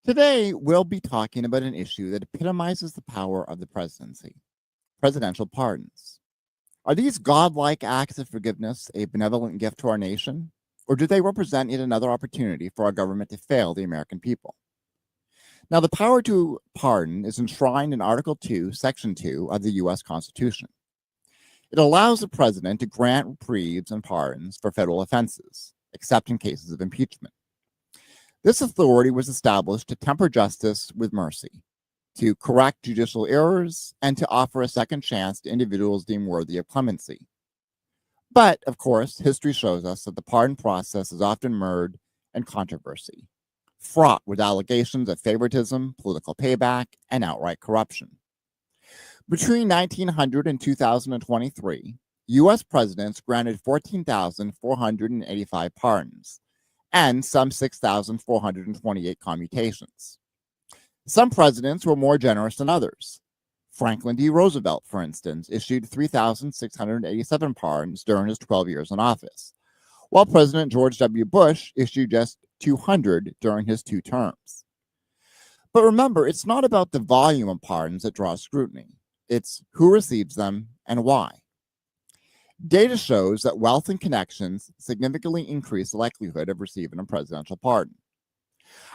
Today, we'll be talking about an issue that epitomizes the power of the presidency: presidential pardons. Are these godlike acts of forgiveness a benevolent gift to our nation, or do they represent yet another opportunity for our government to fail the American people? Now, the power to pardon is enshrined in Article 2, Section 2 of the U.S. Constitution. It allows the president to grant reprieves and pardons for federal offenses, except in cases of impeachment. This authority was established to temper justice with mercy, to correct judicial errors, and to offer a second chance to individuals deemed worthy of clemency. But, of course, history shows us that the pardon process is often mired in controversy, fraught with allegations of favoritism, political payback, and outright corruption. Between 1900 and 2023, U.S. presidents granted 14,485 pardons and some 6,428 commutations. Some presidents were more generous than others. Franklin D. Roosevelt, for instance, issued 3,687 pardons during his 12 years in office, while President George W. Bush issued just 200 during his 2 terms. But remember, it's not about the volume of pardons that draws scrutiny. It's who receives them and why. Data shows that wealth and connections significantly increase the likelihood of receiving a presidential pardon.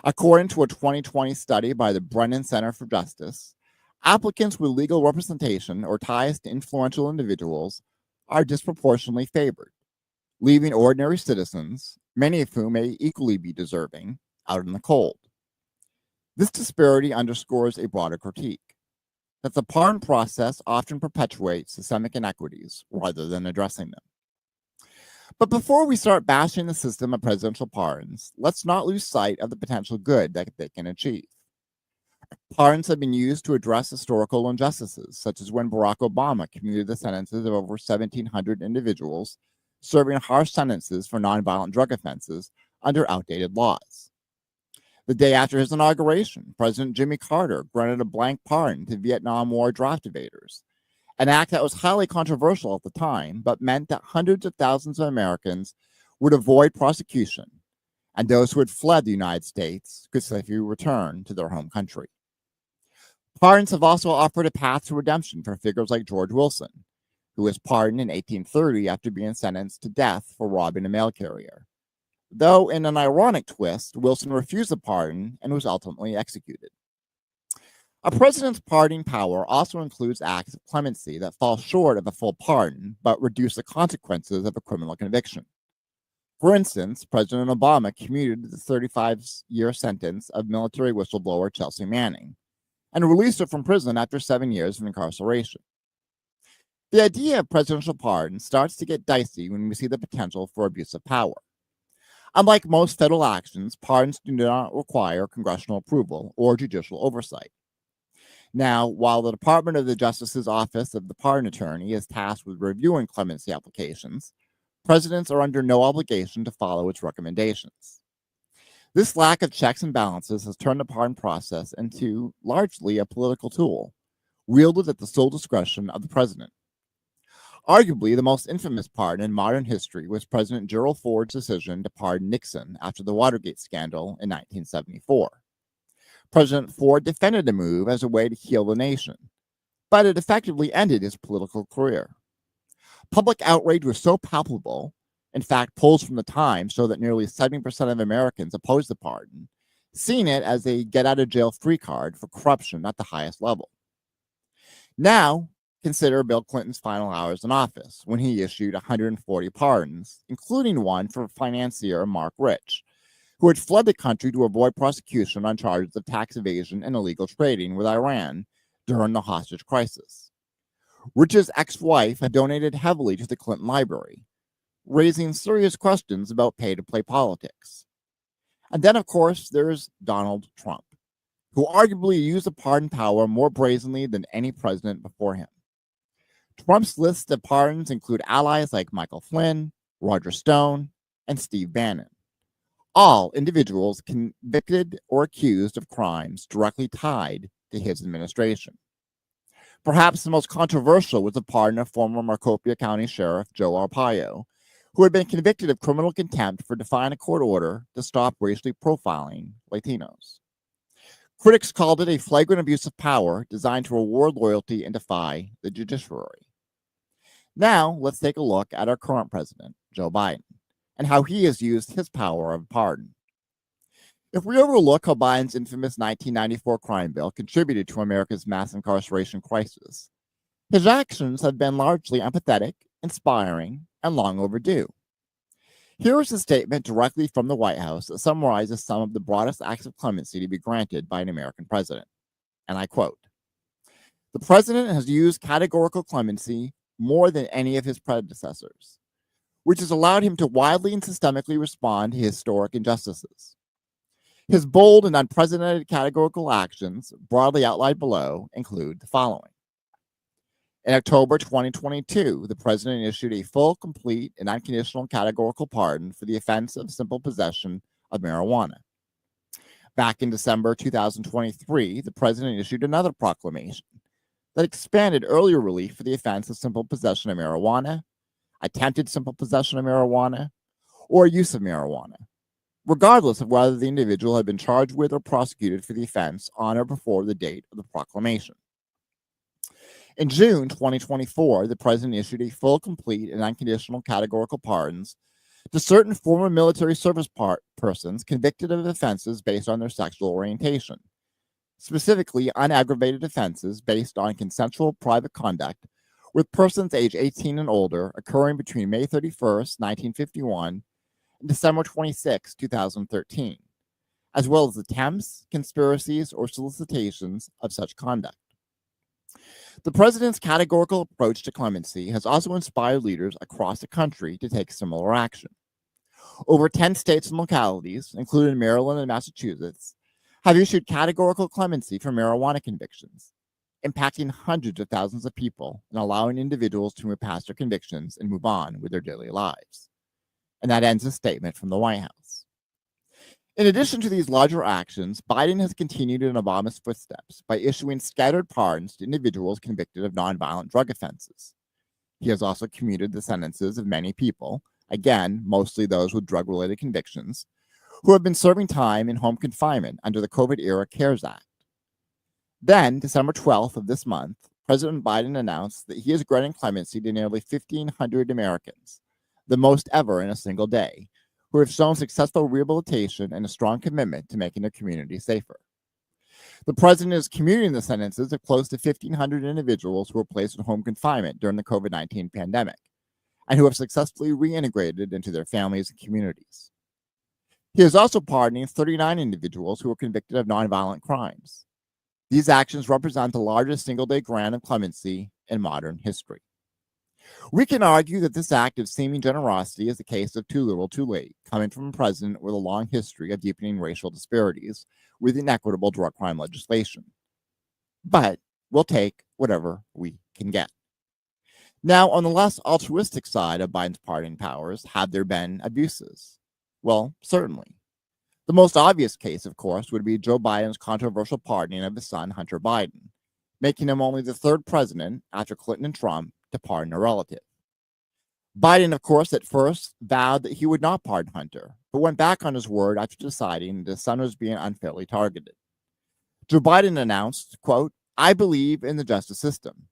According to a 2020 study by the Brennan Center for Justice, applicants with legal representation or ties to influential individuals are disproportionately favored, leaving ordinary citizens, many of whom may equally be deserving, out in the cold. This disparity underscores a broader critique that the pardon process often perpetuates systemic inequities rather than addressing them. But before we start bashing the system of presidential pardons, let's not lose sight of the potential good that they can achieve. Pardons have been used to address historical injustices, such as when Barack Obama commuted the sentences of over 1,700 individuals serving harsh sentences for nonviolent drug offenses under outdated laws. The day after his inauguration, President Jimmy Carter granted a blank pardon to Vietnam War draft evaders, an act that was highly controversial at the time, but meant that hundreds of thousands of Americans would avoid prosecution, and those who had fled the United States could safely return to their home country. Pardons have also offered a path to redemption for figures like George Wilson, who was pardoned in 1830 after being sentenced to death for robbing a mail carrier. Though, in an ironic twist, Wilson refused the pardon and was ultimately executed. A president's pardoning power also includes acts of clemency that fall short of a full pardon but reduce the consequences of a criminal conviction. For instance, President Obama commuted the 35-year sentence of military whistleblower Chelsea Manning and released her from prison after 7 years of incarceration. The idea of presidential pardon starts to get dicey when we see the potential for abuse of power. Unlike most federal actions, pardons do not require congressional approval or judicial oversight. Now, while the Department of the Justice's Office of the Pardon Attorney is tasked with reviewing clemency applications, presidents are under no obligation to follow its recommendations. This lack of checks and balances has turned the pardon process into largely a political tool, wielded at the sole discretion of the president. Arguably, the most infamous pardon in modern history was President Gerald Ford's decision to pardon Nixon after the Watergate scandal in 1974. President Ford defended the move as a way to heal the nation, but it effectively ended his political career. Public outrage was so palpable, in fact, polls from the time show that nearly 70% of Americans opposed the pardon, seeing it as a get-out-of-jail-free card for corruption at the highest level. Now, consider Bill Clinton's final hours in office, when he issued 140 pardons, including one for financier Mark Rich, who had fled the country to avoid prosecution on charges of tax evasion and illegal trading with Iran during the hostage crisis. Rich's ex-wife had donated heavily to the Clinton Library, raising serious questions about pay-to-play politics. And then, of course, there's Donald Trump, who arguably used the pardon power more brazenly than any president before him. Trump's list of pardons include allies like Michael Flynn, Roger Stone, and Steve Bannon, all individuals convicted or accused of crimes directly tied to his administration. Perhaps the most controversial was the pardon of former Maricopa County Sheriff Joe Arpaio, who had been convicted of criminal contempt for defying a court order to stop racially profiling Latinos. Critics called it a flagrant abuse of power designed to reward loyalty and defy the judiciary. Now, let's take a look at our current president, Joe Biden, and how he has used his power of pardon. If we overlook how Biden's infamous 1994 crime bill contributed to America's mass incarceration crisis, his actions have been largely empathetic, inspiring, and long overdue. Here is a statement directly from the White House that summarizes some of the broadest acts of clemency to be granted by an American president. And I quote, "The president has used categorical clemency more than any of his predecessors, which has allowed him to widely and systemically respond to historic injustices. His bold and unprecedented categorical actions, broadly outlined below, include the following. In October 2022, the president issued a full, complete, and unconditional categorical pardon for the offense of simple possession of marijuana. Back in December 2023, the president issued another proclamation that expanded earlier relief for the offense of simple possession of marijuana, attempted simple possession of marijuana, or use of marijuana, regardless of whether the individual had been charged with or prosecuted for the offense on or before the date of the proclamation. In June 2024, the president issued a full, complete, and unconditional categorical pardons to certain former military service persons convicted of offenses based on their sexual orientation, specifically unaggravated offenses based on consensual private conduct with persons age 18 and older occurring between May 31st, 1951 and December 26, 2013, as well as attempts, conspiracies, or solicitations of such conduct. The president's categorical approach to clemency has also inspired leaders across the country to take similar action. Over 10 states and localities, including Maryland and Massachusetts, have issued categorical clemency for marijuana convictions, impacting hundreds of thousands of people and allowing individuals to move past their convictions and move on with their daily lives. And that ends a statement from the White House. In addition to these larger actions, Biden has continued in Obama's footsteps by issuing scattered pardons to individuals convicted of nonviolent drug offenses. He has also commuted the sentences of many people, again, mostly those with drug-related convictions, who have been serving time in home confinement under the COVID-era CARES Act. Then, December 12th of this month, President Biden announced that he is granting clemency to nearly 1,500 Americans, the most ever in a single day, who have shown successful rehabilitation and a strong commitment to making their community safer. The president is commuting the sentences of close to 1,500 individuals who were placed in home confinement during the COVID-19 pandemic and who have successfully reintegrated into their families and communities. He is also pardoning 39 individuals who were convicted of nonviolent crimes. These actions represent the largest single-day grant of clemency in modern history. We can argue that this act of seeming generosity is a case of too little, too late, coming from a president with a long history of deepening racial disparities with inequitable drug crime legislation. But we'll take whatever we can get. Now, on the less altruistic side of Biden's pardoning powers, have there been abuses? Well, certainly. The most obvious case, of course, would be Joe Biden's controversial pardoning of his son, Hunter Biden, making him only the third president after Clinton and Trump to pardon a relative. Biden, of course, at first vowed that he would not pardon Hunter, but went back on his word after deciding that his son was being unfairly targeted. Joe Biden announced, quote, "I believe in the justice system.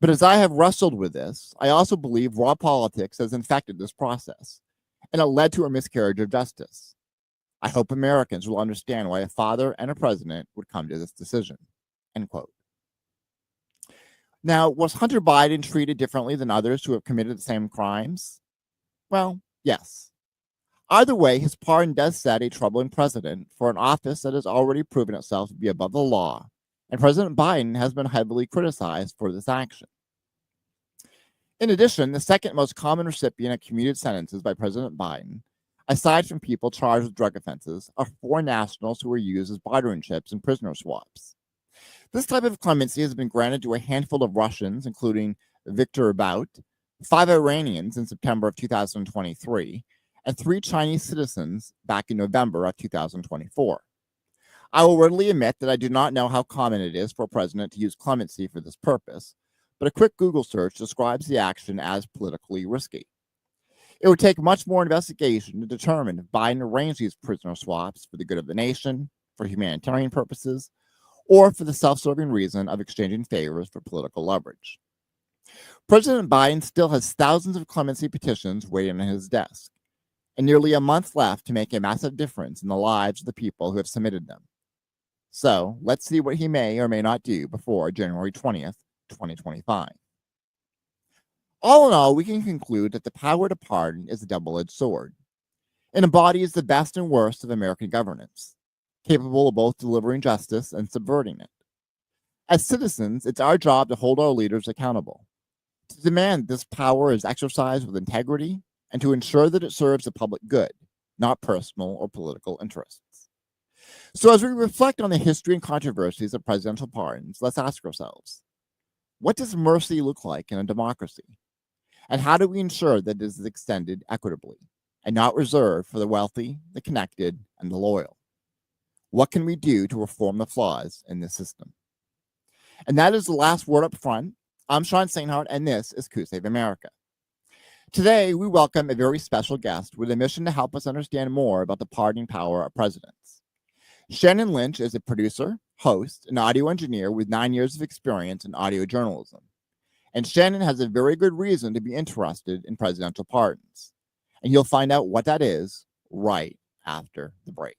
But as I have wrestled with this, I also believe raw politics has infected this process, and it led to a miscarriage of justice. I hope Americans will understand why a father and a president would come to this decision," end quote. Now, was Hunter Biden treated differently than others who have committed the same crimes? Well, yes. Either way, his pardon does set a troubling precedent for an office that has already proven itself to be above the law, and President Biden has been heavily criticized for this action. In addition, the second most common recipient of commuted sentences by President Biden, aside from people charged with drug offenses, are foreign nationals who were used as bartering chips in prisoner swaps. This type of clemency has been granted to a handful of Russians, including Viktor Bout, 5 Iranians in September of 2023, and 3 Chinese citizens back in November of 2024. I will readily admit that I do not know how common it is for a president to use clemency for this purpose, but a quick Google search describes the action as politically risky. It would take much more investigation to determine if Biden arranged these prisoner swaps for the good of the nation for humanitarian purposes, or for the self-serving reason of exchanging favors for political leverage. President Biden still has thousands of clemency petitions waiting on his desk, and nearly a month left to make a massive difference in the lives of the people who have submitted them. So let's see what he may or may not do before January 20th, 2025. All in all, we can conclude that the power to pardon is a double-edged sword. It embodies the best and worst of American governance, capable of both delivering justice and subverting it. As citizens, it's our job to hold our leaders accountable, to demand this power is exercised with integrity, and to ensure that it serves the public good, not personal or political interests. So as we reflect on the history and controversies of presidential pardons, let's ask ourselves, what does mercy look like in a democracy? And how do we ensure that it is extended equitably and not reserved for the wealthy, the connected, and the loyal? What can we do to reform the flaws in this system? And that is the last word up front. I'm Sean Sainhart, and this is Coup Save America. Today, we welcome a very special guest with a mission to help us understand more about the pardoning power of presidents. Shannon Lynch is a producer, host, and audio engineer with 9 years of experience in audio journalism. And Shannon has a very good reason to be interested in presidential pardons. And you'll find out what that is right after the break.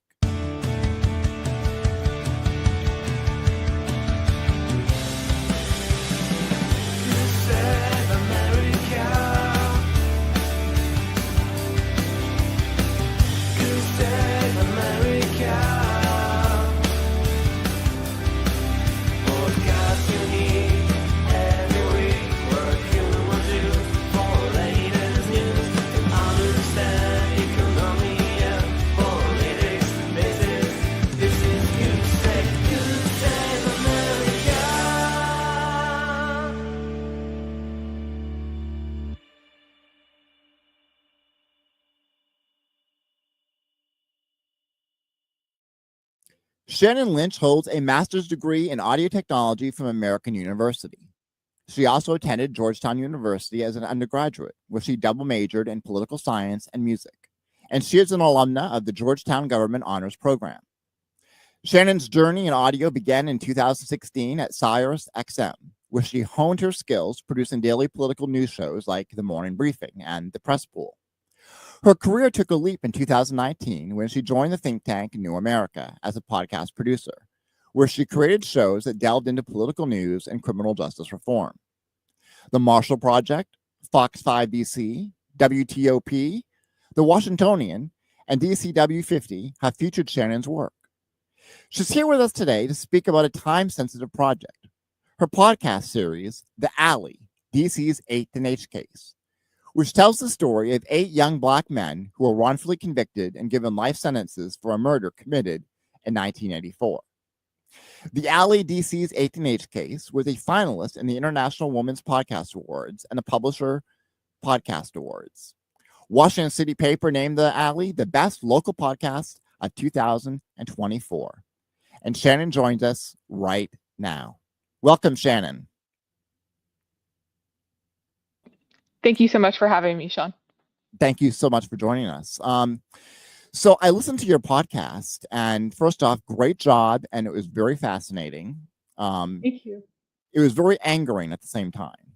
Shannon Lynch holds a master's degree in audio technology from American University. She also attended Georgetown University as an undergraduate, where she double majored in political science and music. And she is an alumna of the Georgetown Government Honors Program. Shannon's journey in audio began in 2016 at Sirius XM, where she honed her skills producing daily political news shows like The Morning Briefing and The Press Pool. Her career took a leap in 2019 when she joined the think tank New America as a podcast producer, where she created shows that delved into political news and criminal justice reform. The Marshall Project, Fox 5 DC, WTOP, The Washingtonian, and DCW 50 have featured Shannon's work. She's here with us today to speak about a time-sensitive project, her podcast series, The Alley, DC's 8th and H case, which tells the story of 8 young Black men who were wrongfully convicted and given life sentences for a murder committed in 1984. The Alley DC's 8th and H case was a finalist in the International Women's Podcast Awards and the Publisher Podcast Awards. Washington City Paper named The Alley the best local podcast of 2024. And Shannon joins us right now. Welcome, Shannon. Thank you so much for having me, Sean. Thank you so much for joining us. So I listened to your podcast, and first off, great job, and it was very fascinating. Thank you. It was very angering at the same time.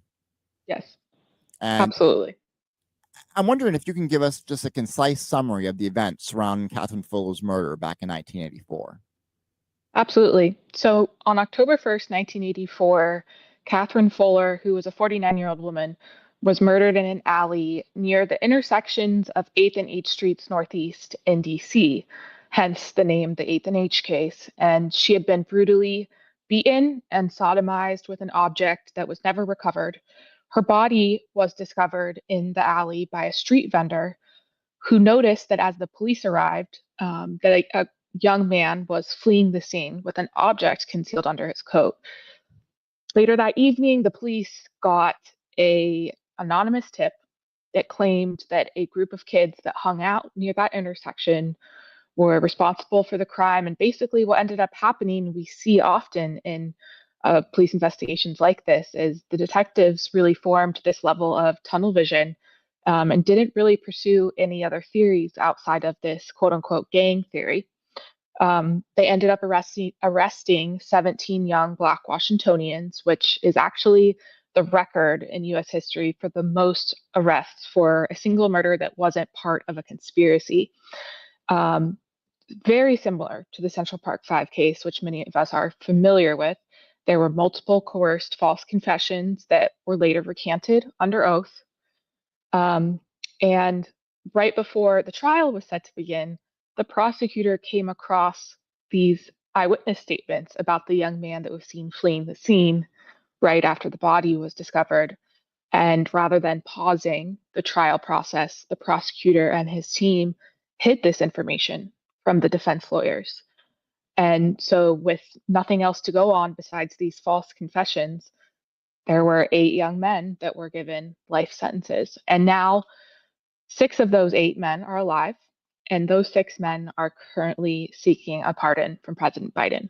Yes, and absolutely. I'm wondering if you can give us just a concise summary of the events surrounding Catherine Fuller's murder back in 1984. Absolutely. So on October 1st, 1984, Catherine Fuller, who was a 49-year-old woman, was murdered in an alley near the intersections of 8th and H Streets Northeast in DC, hence the name, the 8th and H case. And she had been brutally beaten and sodomized with an object that was never recovered. Her body was discovered in the alley by a street vendor who noticed that as the police arrived, that a young man was fleeing the scene with an object concealed under his coat. Later that evening, the police got an anonymous tip that claimed that a group of kids that hung out near that intersection were responsible for the crime. And basically what ended up happening, we see often in police investigations like this, is the detectives really formed this level of tunnel vision and didn't really pursue any other theories outside of this quote unquote gang theory. They ended up arresting 17 young Black Washingtonians, which is actually the record in U.S. history for the most arrests for a single murder that wasn't part of a conspiracy. Um, Very similar to the Central Park Five case, which many of us are familiar with. There were multiple coerced false confessions that were later recanted under oath. Um, and right before the trial was set to begin, the prosecutor came across these eyewitness statements about the young man that was seen fleeing the scene right after the body was discovered. And rather than pausing the trial process, the prosecutor and his team hid this information from the defense lawyers. And so, with nothing else to go on besides these false confessions, there were 8 young men that were given life sentences. And now, 6 of those 8 men are alive, and those 6 men are currently seeking a pardon from President Biden.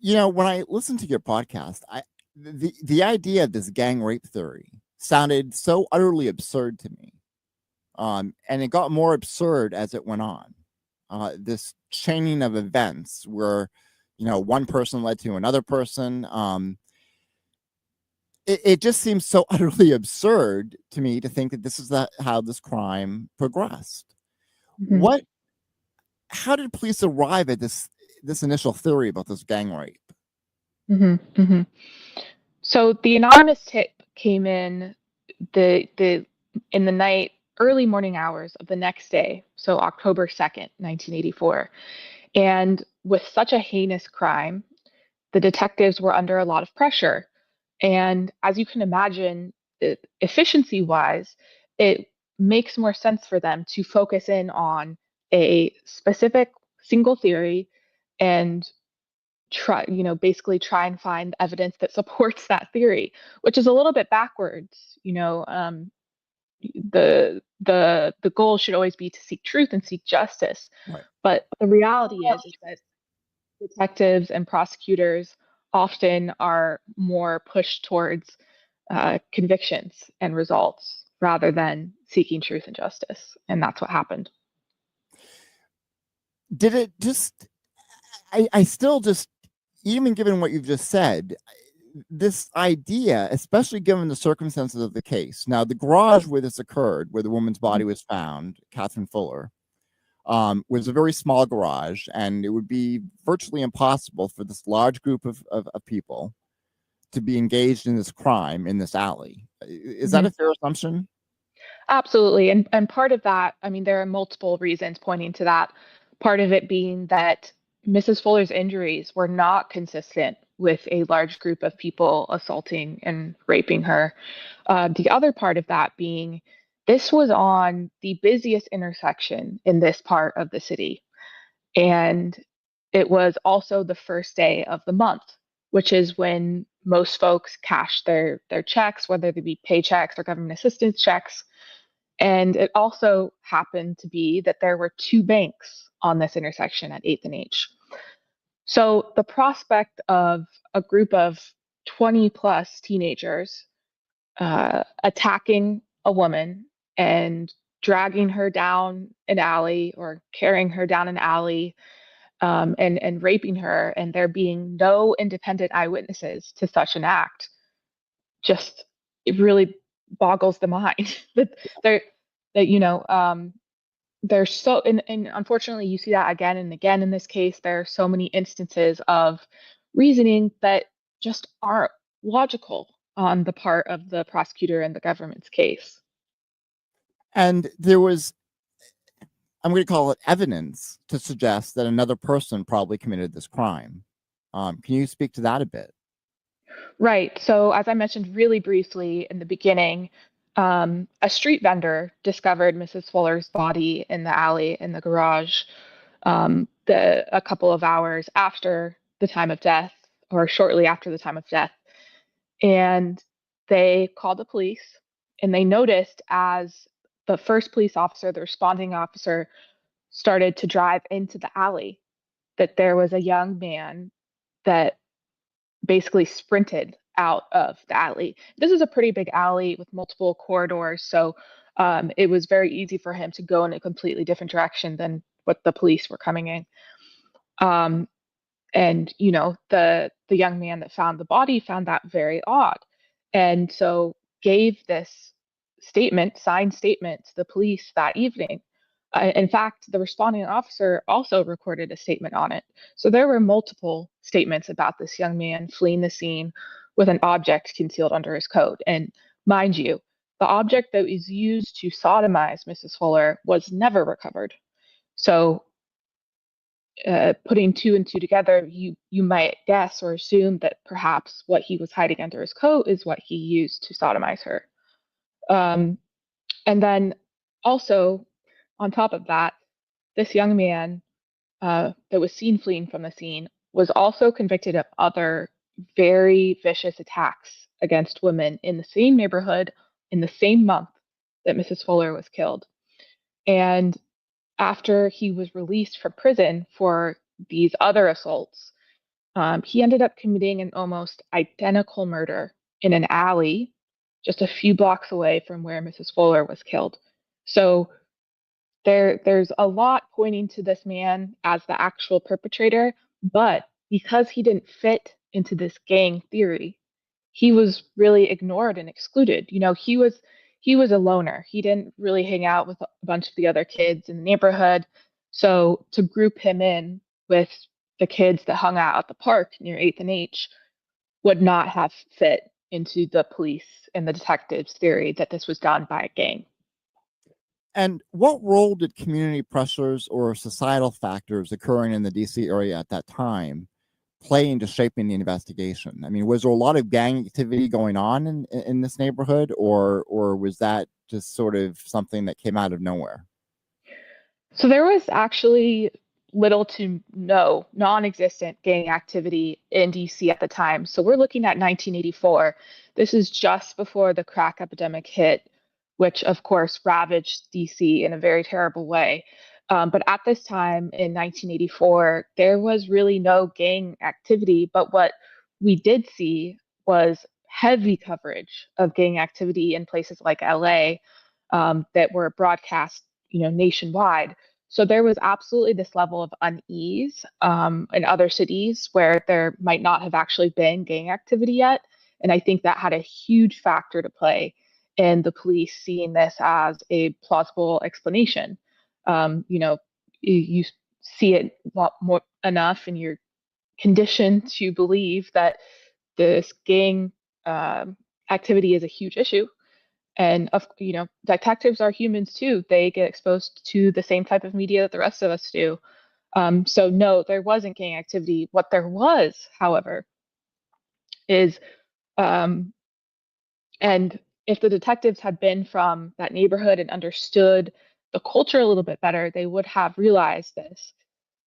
When I listened to your podcast, the idea of this gang rape theory sounded so utterly absurd to me. And it got more absurd as it went on. This chaining of events where, one person led to another person. It just seems so utterly absurd to me to think that this is how this crime progressed. Mm-hmm. How did police arrive at this initial theory about this gang rape? Mm-hmm. Mm-hmm. So the anonymous tip came in the night, early morning hours of the next day, so October 2nd, 1984. And with such a heinous crime, the detectives were under a lot of pressure. And as you can imagine, efficiency wise, it makes more sense for them to focus in on a specific single theory and basically try and find evidence that supports that theory, which is a little bit backwards. The goal should always be to seek truth and seek justice. Right. But the reality is that detectives and prosecutors often are more pushed towards convictions and results rather than seeking truth and justice. And that's what happened. Did it just, I still just, even given what you've just said, this idea, especially given the circumstances of the case. Now, the garage where this occurred, where the woman's body was found, Catherine Fuller, was a very small garage, and it would be virtually impossible for this large group of people to be engaged in this crime in this alley. Is that a fair assumption? Absolutely. And part of that, I mean, there are multiple reasons pointing to that. Part of it being that Mrs. Fuller's injuries were not consistent with a large group of people assaulting and raping her. The other part of that being this was on the busiest intersection in this part of the city. And it was also the first day of the month, which is when most folks cash their checks, whether they be paychecks or government assistance checks. And it also happened to be that there were 2 banks on this intersection at 8th and H. So the prospect of a group of 20 plus teenagers attacking a woman and dragging her down an alley or carrying her down an alley and raping her, and there being no independent eyewitnesses to such an act, just it really boggles the mind that they're that there's so and unfortunately you see that again and again in this case. There are so many instances of reasoning that just aren't logical on the part of the prosecutor and the government's case. And there was, I'm going to call it evidence to suggest that another person probably committed this crime. Can you speak to that a bit? Right. So, as I mentioned really briefly in the beginning, a street vendor discovered Mrs. Fuller's body in the alley in the garage a couple of hours after the time of death, or shortly after the time of death. And they called the police, and they noticed as the first police officer, the responding officer, started to drive into the alley, that there was a young man that basically sprinted out of the alley. This is a pretty big alley with multiple corridors, so it was very easy for him to go in a completely different direction than what the police were coming in. And the young man that found the body found that very odd, and so gave this signed statement to the police that evening. In fact, the responding officer also recorded a statement on it. So there were multiple statements about this young man fleeing the scene with an object concealed under his coat. And mind you, the object that was used to sodomize Mrs. Fuller was never recovered. So putting two and two together, you might guess or assume that perhaps what he was hiding under his coat is what he used to sodomize her. And then also, on top of that, this young man that was seen fleeing from the scene was also convicted of other very vicious attacks against women in the same neighborhood in the same month that Mrs. Fuller was killed. And after he was released from prison for these other assaults, he ended up committing an almost identical murder in an alley just a few blocks away from where Mrs. Fuller was killed. So there's a lot pointing to this man as the actual perpetrator, but because he didn't fit into this gang theory, he was really ignored and excluded. He was a loner. He didn't really hang out with a bunch of the other kids in the neighborhood. So to group him in with the kids that hung out at the park near 8th and H would not have fit into the police and the detectives' theory that this was done by a gang. And what role did community pressures or societal factors occurring in the DC area at that time play into shaping the investigation? I mean, was there a lot of gang activity going on in this neighborhood, or was that just sort of something that came out of nowhere? So there was actually little to no non-existent gang activity in DC at the time. So we're looking at 1984. This is just before the crack epidemic hit, which of course ravaged DC in a very terrible way. But at this time in 1984, there was really no gang activity. But what we did see was heavy coverage of gang activity in places like LA, that were broadcast, nationwide. So there was absolutely this level of unease in other cities where there might not have actually been gang activity yet. And I think that had a huge factor to play in the police seeing this as a plausible explanation. You see it a lot more enough, and you're conditioned to believe that this gang activity is a huge issue. And detectives are humans too. They get exposed to the same type of media that the rest of us do. So no, there wasn't gang activity. What there was, however, is um, and if the detectives had been from that neighborhood and understood the culture a little bit better, they would have realized this,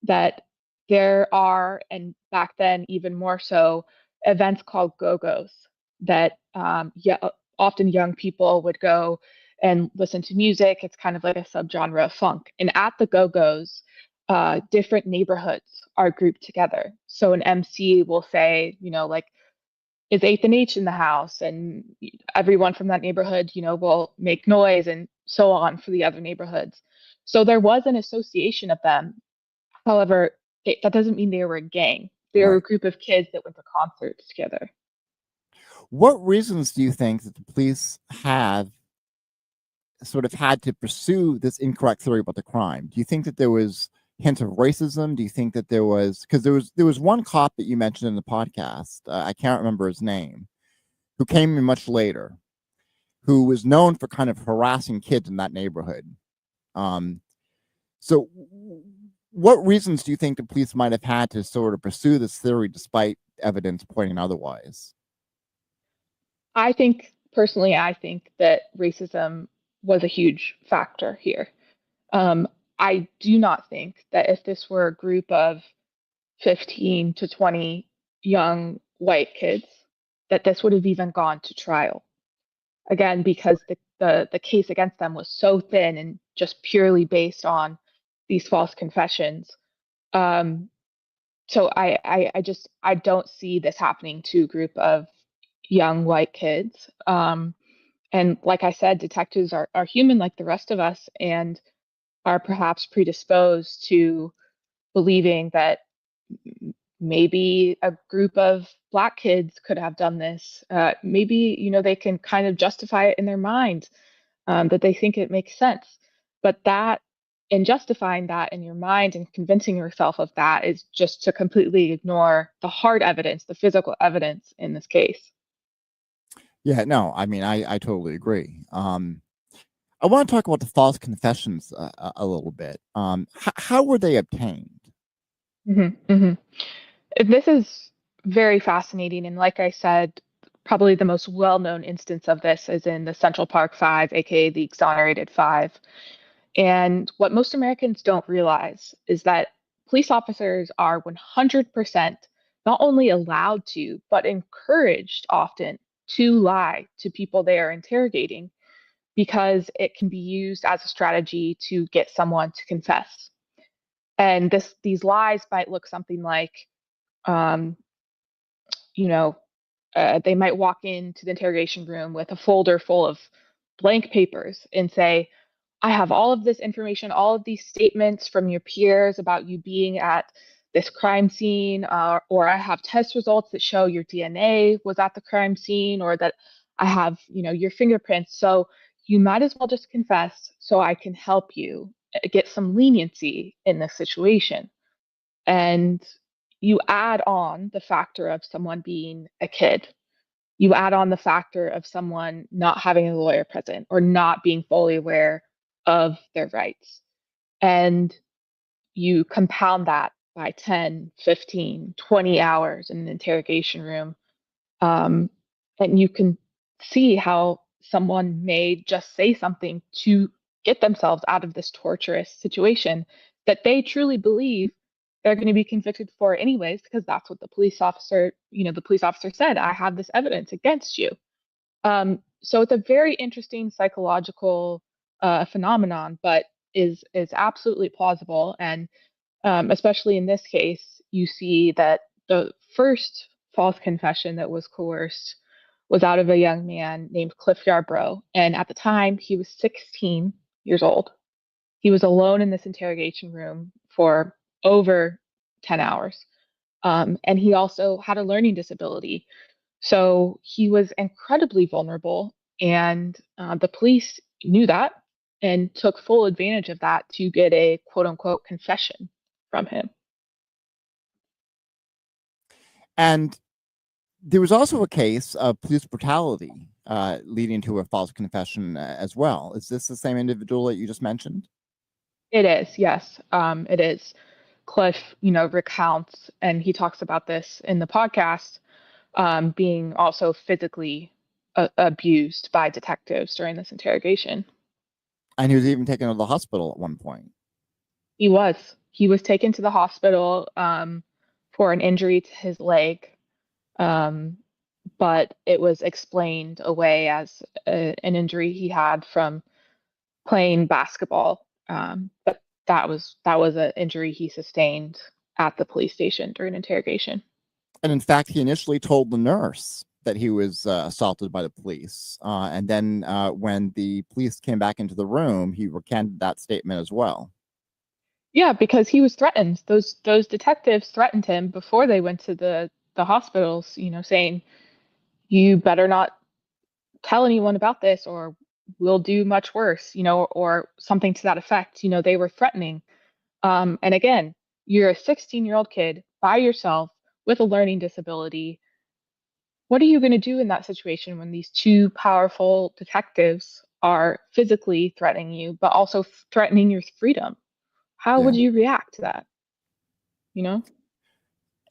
that there are, and back then even more so, events called go-go's that often young people would go and listen to music. It's kind of like a subgenre of funk. And at the go-go's, different neighborhoods are grouped together. So an MC will say, like, is 8th and H in the house? And everyone from that neighborhood, will make noise and so on for the other neighborhoods. So there was an association of them. However, that doesn't mean they were a gang. They were Right. a group of kids that went to concerts together. What reasons do you think that the police have sort of had to pursue this incorrect theory about the crime? Do you think that there was hint of racism? Do you think that there was, because there was one cop that you mentioned in the podcast, I can't remember his name, who came in much later, who was known for kind of harassing kids in that neighborhood. So what reasons do you think the police might have had to sort of pursue this theory despite evidence pointing otherwise? Personally, I think that racism was a huge factor here. I do not think that if this were a group of 15 to 20 young white kids, that this would have even gone to trial. Again, because the case against them was so thin and just purely based on these false confessions. So I don't see this happening to a group of young white kids. And like I said, detectives are human like the rest of us, and are perhaps predisposed to believing that maybe a group of Black kids could have done this. Maybe, they can kind of justify it in their mind, that they think it makes sense. But that, in justifying that in your mind and convincing yourself of that, is just to completely ignore the hard evidence, the physical evidence in this case. Yeah, no, I mean, I totally agree. I want to talk about the false confessions a little bit. How were they obtained? This is very fascinating. And like I said, probably the most well known instance of this is in the Central Park Five, aka the Exonerated Five. And what most Americans don't realize is that police officers are 100% not only allowed to, but encouraged often to lie to people they are interrogating because it can be used as a strategy to get someone to confess. And these lies might look something like, um, you know, they might walk into the interrogation room with a folder full of blank papers and say, I have all of this information, all of these statements from your peers about you being at this crime scene, or I have test results that show your DNA was at the crime scene, or that I have, your fingerprints. So you might as well just confess so I can help you get some leniency in this situation. And you add on the factor of someone being a kid. You add on the factor of someone not having a lawyer present or not being fully aware of their rights. And you compound that by 10, 15, 20 hours in an interrogation room. Um, and you can see how someone may just say something to get themselves out of this torturous situation that they truly believe they're going to be convicted for anyways, because that's what the police officer said, I have this evidence against you. So it's a very interesting psychological phenomenon, but is absolutely plausible. And especially in this case, you see that the first false confession that was coerced was out of a young man named Cliff Yarbrough. And at the time, he was 16 years old. He was alone in this interrogation room for over 10 hours. And he also had a learning disability. So he was incredibly vulnerable. And the police knew that and took full advantage of that to get a quote unquote confession from him. And there was also a case of police brutality leading to a false confession as well. Is this the same individual that you just mentioned? It is, yes, it is. Cliff, recounts, and he talks about this in the podcast, being also physically abused by detectives during this interrogation. And he was even taken to the hospital at one point. He was. He was taken to the hospital for an injury to his leg, but it was explained away as an injury he had from playing basketball. But that was an injury he sustained at the police station during interrogation. And in fact, he initially told the nurse that he was assaulted by the police. And then when the police came back into the room, he recanted that statement as well. Yeah, because he was threatened. Those detectives threatened him before they went to the hospitals, saying, you better not tell anyone about this or we'll do much worse, or something to that effect. They were threatening. And again, you're a 16-year-old kid by yourself with a learning disability. What are you going to do in that situation when these two powerful detectives are physically threatening you, but also threatening your freedom? How would you react to that?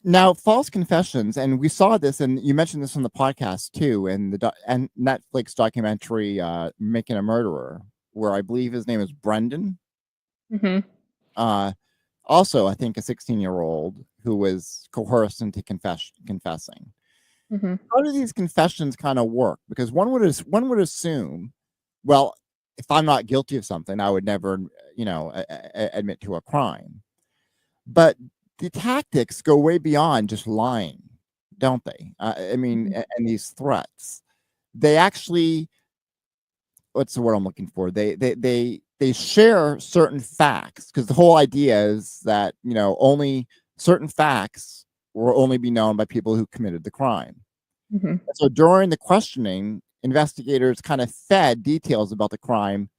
Now, false confessions, and we saw this, and you mentioned this on the podcast too, and and Netflix documentary "Making a Murderer," where I believe his name is Brendan. Also, I think a 16-year-old who was coerced into confessing. How do these confessions kind of work? Because one would assume, well, if I'm not guilty of something, I would never, admit to a crime. But the tactics go way beyond just lying, don't they? I mean, and these threats, they actually, what's the word I'm looking for? They they share certain facts, because the whole idea is that, only certain facts will only be known by people who committed the crime. Mm-hmm. So during the questioning, investigators kind of fed details about the crime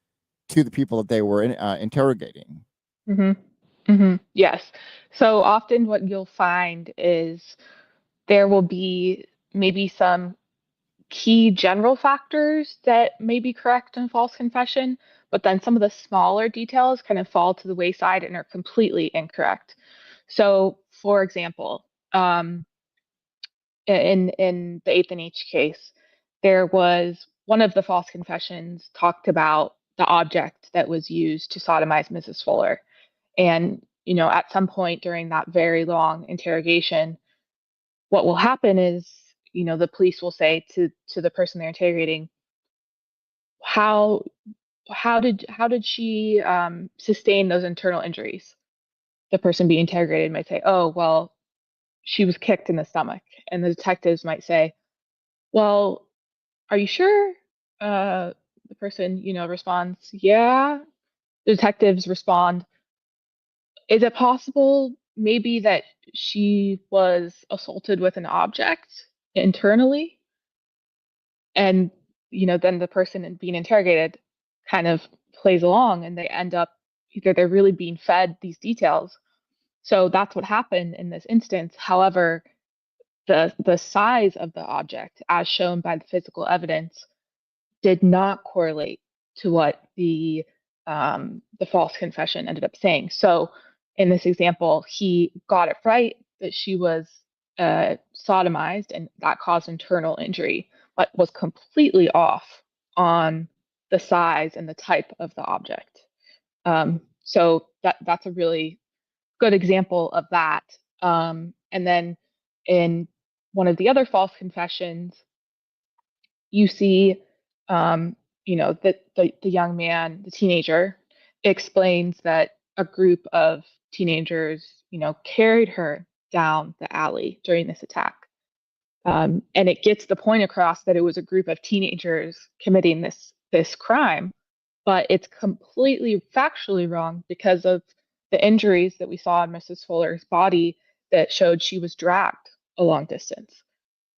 to the people that they were interrogating. Mm-hmm. Mm-hmm. Yes. So often what you'll find is there will be maybe some key general factors that may be correct in false confession, but then some of the smaller details kind of fall to the wayside and are completely incorrect. So, for example, in the 8th and H case, there was one of the false confessions talked about the object that was used to sodomize Mrs. Fuller. And, at some point during that very long interrogation, what will happen is, the police will say to the person they're interrogating, how how did she sustain those internal injuries? The person being interrogated might say, oh, well, she was kicked in the stomach. And the detectives might say, well, are you sure? The person, responds, yeah. The detectives respond, is it possible maybe that she was assaulted with an object internally? And, then the person being interrogated kind of plays along and they end up either they're really being fed these details. So that's what happened in this instance. However, the size of the object, as shown by the physical evidence, did not correlate to what the false confession ended up saying. So in this example, he got it right that she was sodomized and that caused internal injury, but was completely off on the size and the type of the object. So that's a really good example of that. And then in one of the other false confessions, you see, that the young man, the teenager, explains that a group of teenagers, carried her down the alley during this attack. And it gets the point across that it was a group of teenagers committing this crime, but it's completely factually wrong because of the injuries that we saw in Mrs. Fuller's body that showed she was dragged a long distance,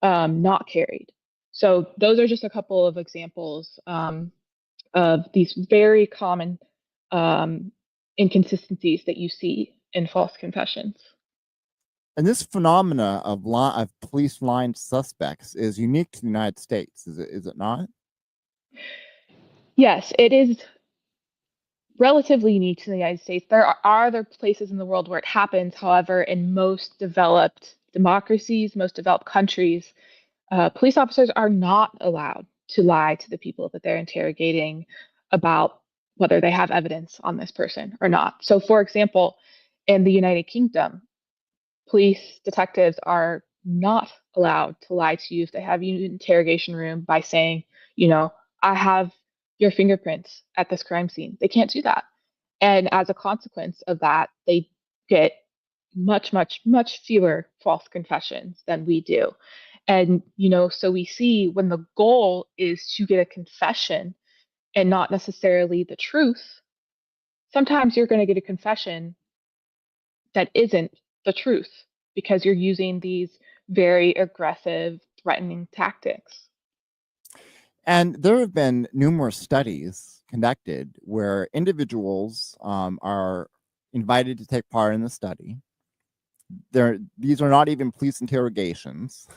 not carried. So those are just a couple of examples of these very common inconsistencies that you see in false confessions. And this phenomena of police lying to suspects is unique to the United States, is it not? Yes, it is relatively unique to the United States. There are other places in the world where it happens. However, in most developed democracies, most developed countries, police officers are not allowed to lie to the people that they're interrogating about whether they have evidence on this person or not. So, for example, in the United Kingdom, police detectives are not allowed to lie to you if they have you in an interrogation room by saying, I have your fingerprints at this crime scene. They can't do that. And as a consequence of that, they get much, much, much fewer false confessions than we do. And, so we see when the goal is to get a confession and not necessarily the truth, sometimes you're going to get a confession that isn't the truth because you're using these very aggressive, threatening tactics. And there have been numerous studies conducted where individuals are invited to take part in the study. These are not even police interrogations,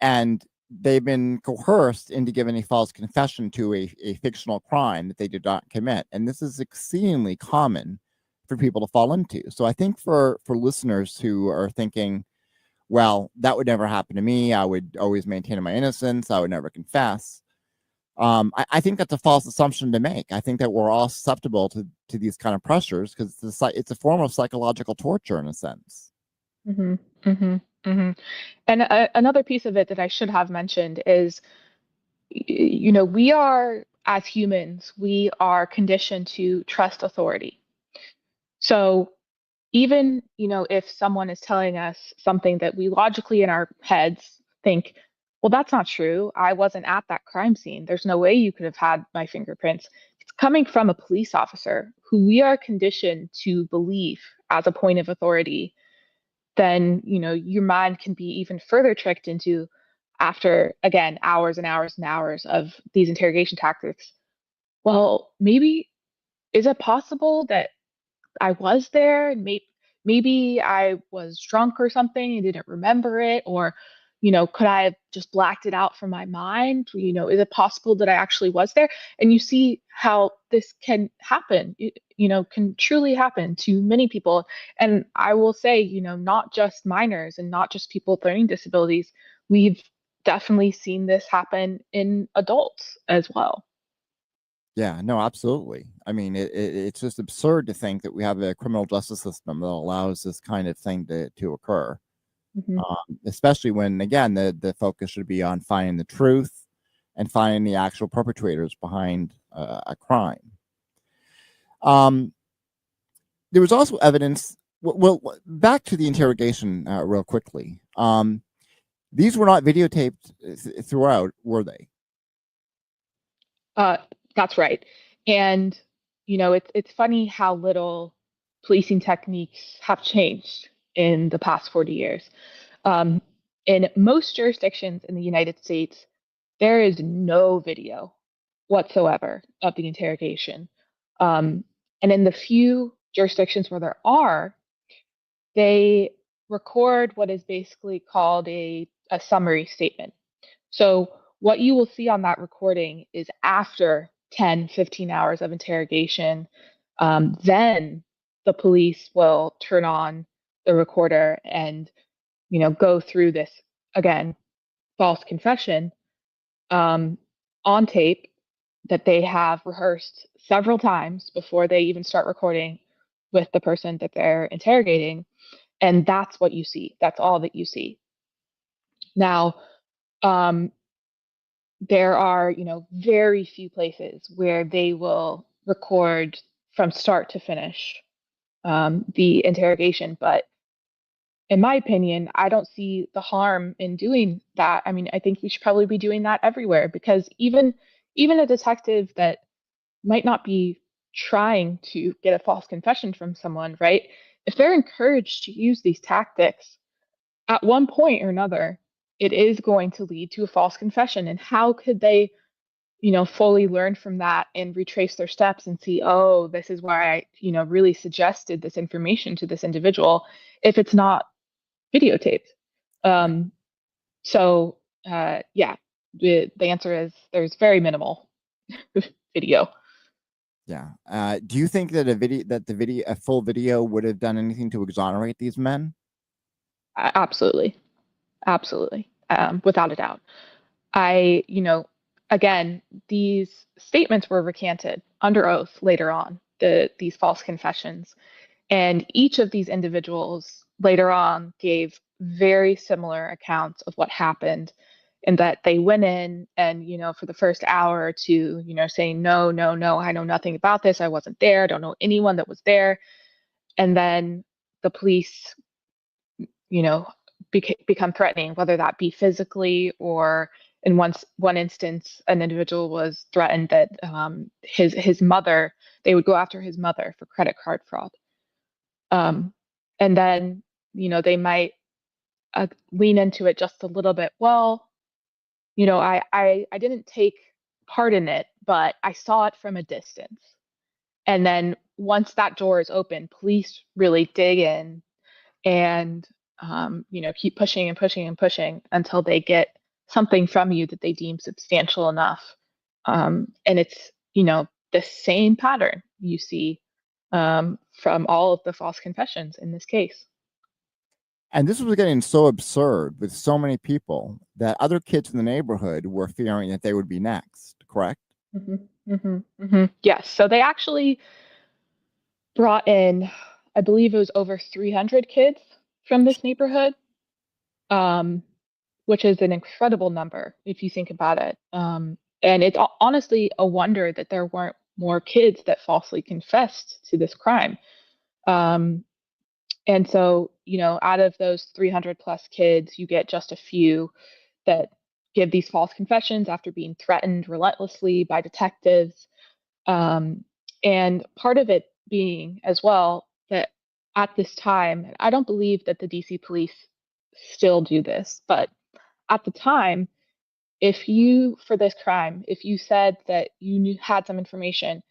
and they've been coerced into giving a false confession to a fictional crime that they did not commit. And this is exceedingly common for people to fall into. So I think for listeners who are thinking, well, that would never happen to me, I would always maintain my innocence, I would never confess. I think that's a false assumption to make. I think that we're all susceptible to these kind of pressures because it's a form of psychological torture in a sense. Mm-hmm, mm-hmm, mm-hmm. And another piece of it that I should have mentioned is, we are, as humans, we are conditioned to trust authority. So even, if someone is telling us something that we logically in our heads think, well, that's not true. I wasn't at that crime scene. There's no way you could have had my fingerprints. it's coming from a police officer who we are conditioned to believe as a point of authority, then, your mind can be even further tricked into, after, again, hours and hours and hours of these interrogation tactics. Well, maybe, is it possible that I was there and maybe I was drunk or something and didn't remember it? Or, could I have just blacked it out from my mind? Is it possible that I actually was there? And you see how this can happen, can truly happen to many people. And I will say, not just minors and not just people with learning disabilities. We've definitely seen this happen in adults as well. Yeah, no, absolutely. I mean, it's just absurd to think that we have a criminal justice system that allows this kind of thing to occur. Mm-hmm. Especially when, again, the focus should be on finding the truth and finding the actual perpetrators behind a crime. There was also evidence. Well, back to the interrogation real quickly. These were not videotaped throughout, were they? That's right. And, it's funny how little policing techniques have changed in the past 40 years. Um, in most jurisdictions in the United States, there is no video whatsoever of the interrogation. And in the few jurisdictions where there are, they record what is basically called a summary statement. So what you will see on that recording is after 10, 15 hours of interrogation, then the police will turn on the recorder and, go through this, again, false confession on tape that they have rehearsed several times before they even start recording with the person that they're interrogating. And that's what you see. That's all that you see. Now, um, there are, very few places where they will record from start to finish the interrogation. But in my opinion, I don't see the harm in doing that. I mean, I think we should probably be doing that everywhere, because even a detective that might not be trying to get a false confession from someone, right? If they're encouraged to use these tactics, at one point or another, it is going to lead to a false confession. And how could they, fully learn from that and retrace their steps and see, oh, this is why I, really suggested this information to this individual, if it's not videotaped? So, yeah, the answer is there's very minimal video. Yeah. Do you think that a full video would have done anything to exonerate these men? Absolutely. Absolutely. Without a doubt. Again, these statements were recanted under oath later on, these false confessions. And each of these individuals later on gave very similar accounts of what happened, and that they went in and, for the first hour or two, saying, no, no, no, I know nothing about this. I wasn't there. I don't know anyone that was there. And then the police, you know, become threatening, whether that be physically, or in one instance, an individual was threatened that his mother, they would go after his mother for credit card fraud. And then, they might lean into it just a little bit. Well, I didn't take part in it, but I saw it from a distance. And then once that door is open, police really dig in and keep pushing and pushing and pushing until they get something from you that they deem substantial enough. And it's the same pattern you see from all of the false confessions in this case. And this was getting so absurd with so many people that other kids in the neighborhood were fearing that they would be next, correct? Mm-hmm, mm-hmm, mm-hmm. Yes. So they actually brought in, I believe it was over 300 kids from this neighborhood, which is an incredible number if you think about it. And it's honestly a wonder that there weren't more kids that falsely confessed to this crime. And so, out of those 300 plus kids, you get just a few that give these false confessions after being threatened relentlessly by detectives. And part of it being as well that at this time, I don't believe that the DC police still do this, but at the time, if you, for this crime, if you said that you had some information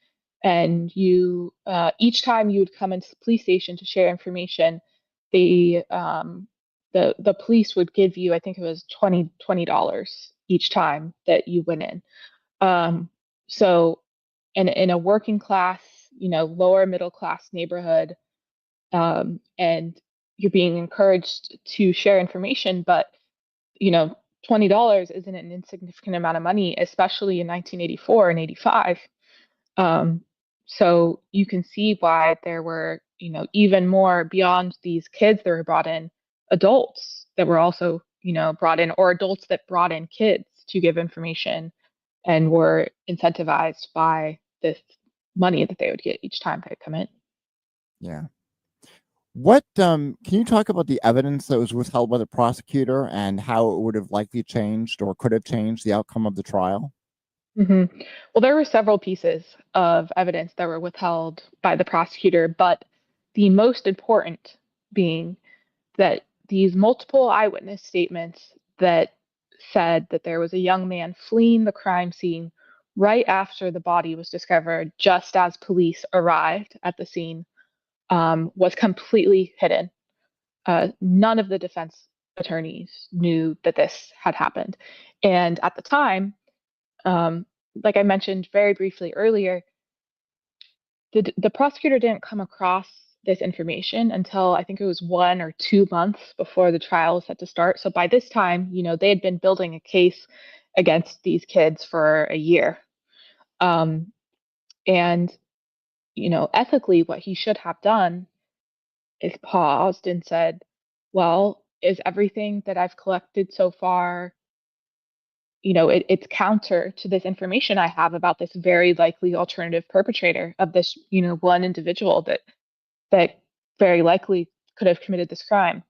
and you, each time you would come into the police station to share information, the, the police would give you, I think it was $20 each time that you went in. So in a working class, lower middle class neighborhood, and you're being encouraged to share information, but $20 isn't an insignificant amount of money, especially in 1984 and 85. So you can see why there were, even more beyond these kids that were brought in, adults that were also, brought in, or adults that brought in kids to give information and were incentivized by this money that they would get each time they come in. Yeah. What can you talk about the evidence that was withheld by the prosecutor and how it would have likely changed or could have changed the outcome of the trial? Mm-hmm. Well, there were several pieces of evidence that were withheld by the prosecutor, but the most important being that these multiple eyewitness statements that said that there was a young man fleeing the crime scene right after the body was discovered, just as police arrived at the scene, was completely hidden. None of the defense attorneys knew that this had happened. And at the time, like I mentioned very briefly earlier, the prosecutor didn't come across this information until I think it was 1 or 2 months before the trial was set to start. So by this time, they had been building a case against these kids for a year. And, ethically, what he should have done is paused and said, well, is everything that I've collected so far, it's counter to this information I have about this very likely alternative perpetrator of this, one individual that very likely could have committed this crime.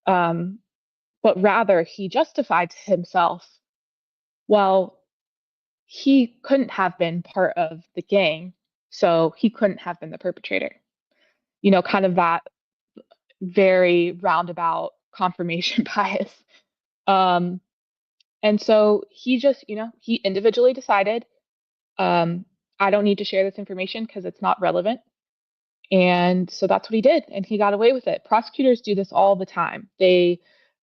But rather, he justified to himself, well, he couldn't have been part of the gang, so he couldn't have been the perpetrator. Kind of that very roundabout confirmation bias. Um, and so he just, he individually decided, I don't need to share this information because it's not relevant. And so that's what he did, and he got away with it. Prosecutors do this all the time. They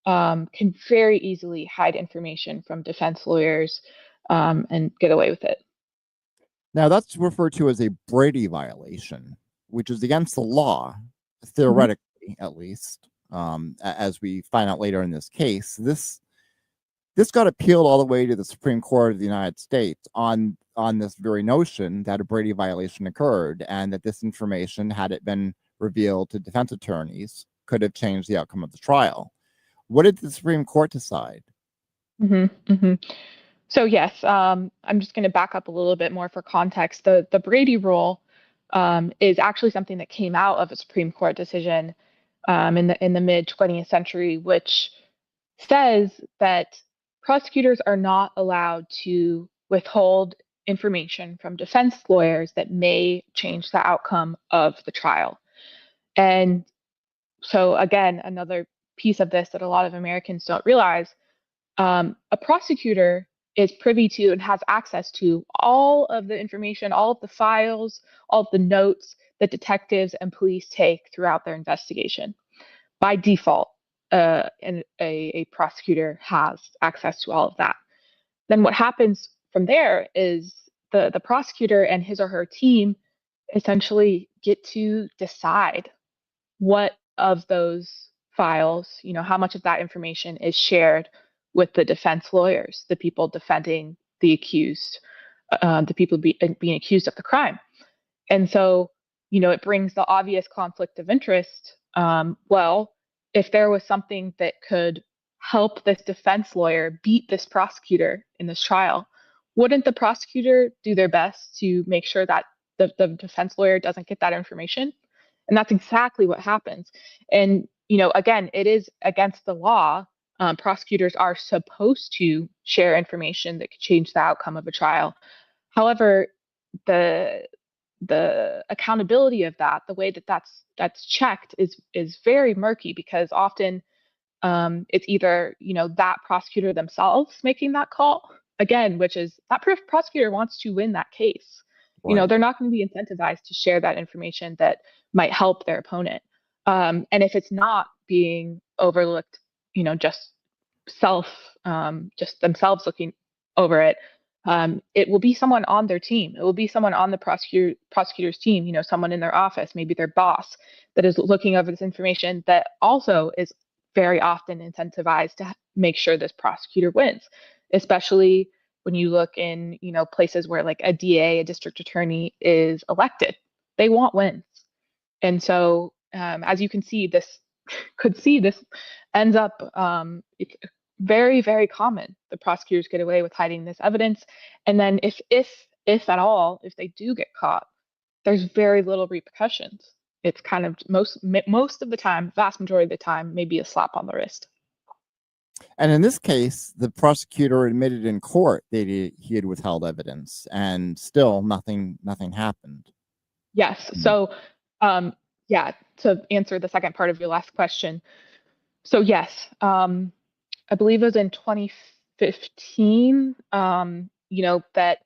can very easily hide information from defense lawyers and get away with it. Now, that's referred to as a Brady violation, which is against the law, Mm-hmm. theoretically, at least, as we find out later in this case. This got appealed all the way to the Supreme Court of the United States on this very notion that a Brady violation occurred and that this information, had it been revealed to defense attorneys, could have changed the outcome of the trial. What did the Supreme Court decide? Mm-hmm, mm-hmm. So yes, I'm just going to back up a little bit more for context. The Brady rule is actually something that came out of a Supreme Court decision in the mid 20th century, which says that prosecutors are not allowed to withhold information from defense lawyers that may change the outcome of the trial. And so, again, another piece of this that a lot of Americans don't realize, a prosecutor is privy to and has access to all of the information, all of the files, all of the notes that detectives and police take throughout their investigation. By default, and a prosecutor has access to all of that. Then what happens from there is the prosecutor and his or her team essentially get to decide what of those files, how much of that information is shared with the defense lawyers, the people defending the accused, the people being accused of the crime. And so, it brings the obvious conflict of interest. Well, if there was something that could help this defense lawyer beat this prosecutor in this trial, wouldn't the prosecutor do their best to make sure that the defense lawyer doesn't get that information? And that's exactly what happens. And, again, it is against the law. Prosecutors are supposed to share information that could change the outcome of a trial. However, the accountability of that, the way that that's checked is very murky, because often it's either, that prosecutor themselves making that call again, which is that prosecutor wants to win that case. Right. They're not going to be incentivized to share that information that might help their opponent. And if it's not being overlooked, just just themselves looking over it, it will be someone on their team. It will be someone on the prosecutor's team, someone in their office, maybe their boss, that is looking over this information, that also is very often incentivized to make sure this prosecutor wins, especially when you look in, places where like a DA, a district attorney, is elected. They want wins. And so, as you can see, this ends up very, very common. The prosecutors get away with hiding this evidence, and then if at all, if they do get caught, there's very little repercussions. It's kind of most of the time, vast majority of the time, maybe a slap on the wrist. And in this case, the prosecutor admitted in court that he had withheld evidence, and still nothing happened. Yes. So, yeah, to answer the second part of your last question. So yes, I believe it was in 2015, that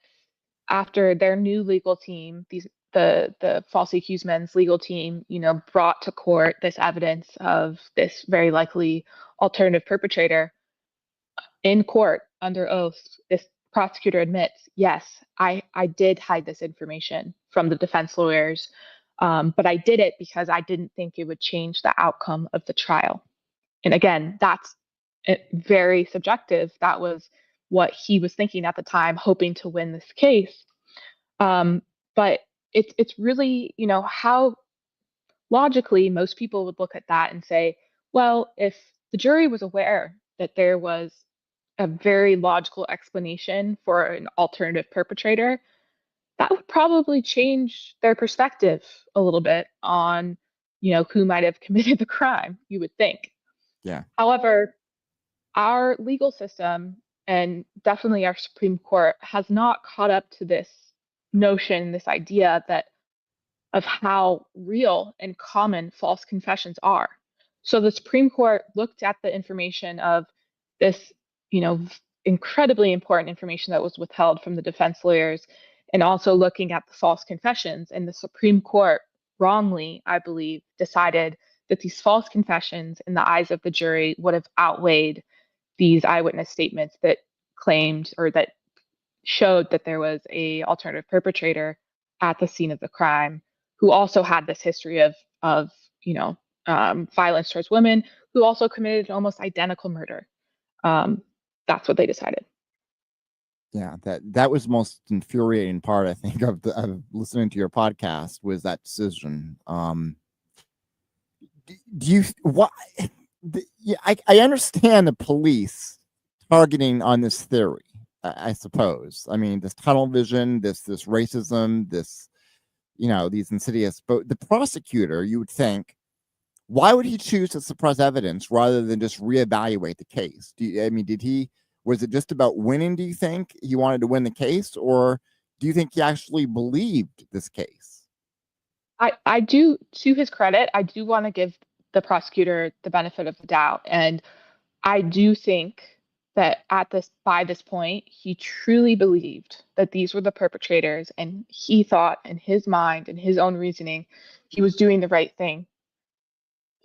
after their new legal team, the falsely accused men's legal team, brought to court this evidence of this very likely alternative perpetrator. In court, under oath, this prosecutor admits, yes, I did hide this information from the defense lawyers, but I did it because I didn't think it would change the outcome of the trial. And again, that's very subjective. That was what he was thinking at the time, hoping to win this case. But it's really, how logically most people would look at that and say, well, if the jury was aware that there was a very logical explanation for an alternative perpetrator, that would probably change their perspective a little bit on, who might have committed the crime, you would think. Yeah. However, our legal system, and definitely our Supreme Court, has not caught up to this notion, this idea of how real and common false confessions are. So the Supreme Court looked at the information of this, incredibly important information that was withheld from the defense lawyers, and also looking at the false confessions. And the Supreme Court wrongly, I believe, decided that these false confessions in the eyes of the jury would have outweighed these eyewitness statements that claimed, or that showed, that there was a alternative perpetrator at the scene of the crime, who also had this history of violence towards women, who also committed an almost identical murder. That's what they decided. Yeah, that was the most infuriating part, I think, of listening to your podcast, was that decision. Do you what? Yeah, I understand the police targeting on this theory. I suppose. I mean, this tunnel vision, this racism, this, these insidious. But the prosecutor, you would think, why would he choose to suppress evidence rather than just reevaluate the case? Was it just about winning? Do you think he wanted to win the case, or do you think he actually believed this case? I do, to his credit, I do want to give the prosecutor the benefit of the doubt, and I do think that by this point, he truly believed that these were the perpetrators, and he thought in his mind, in his own reasoning, he was doing the right thing.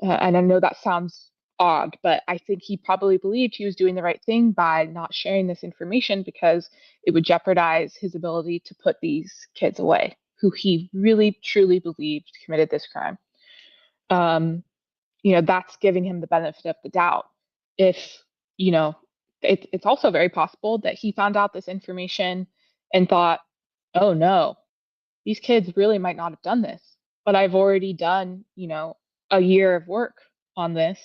And I know that sounds odd, but I think he probably believed he was doing the right thing by not sharing this information, because it would jeopardize his ability to put these kids away, who he really truly believed committed this crime. That's giving him the benefit of the doubt. If, it's also very possible that he found out this information and thought, oh no, these kids really might not have done this, but I've already done, a year of work on this.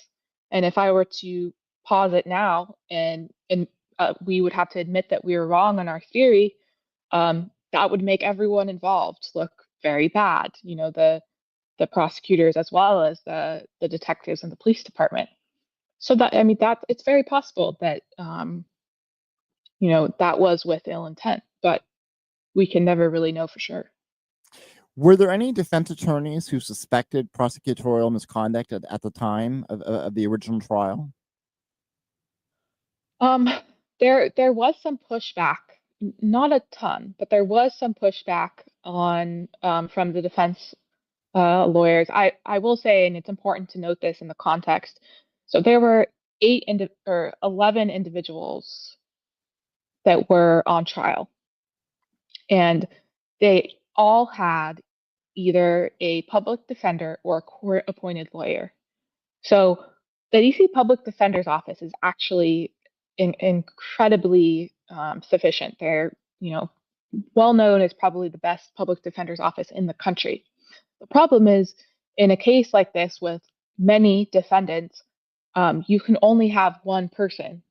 And if I were to pause it now, and we would have to admit that we were wrong on our theory, that would make everyone involved look very bad. The prosecutors, as well as the detectives and the police department. So that it's very possible that that was with ill intent. But we can never really know for sure. Were there any defense attorneys who suspected prosecutorial misconduct at the time of the original trial? Um, there was some pushback, not a ton, but there was some pushback on from the defense lawyers. I will say, and it's important to note this in the context. So there were 11 individuals that were on trial, and they all had either a public defender or a court-appointed lawyer. So the DC Public Defender's Office is actually incredibly sufficient. They're, well known as probably the best public defender's office in the country. The problem is, in a case like this with many defendants, you can only have one person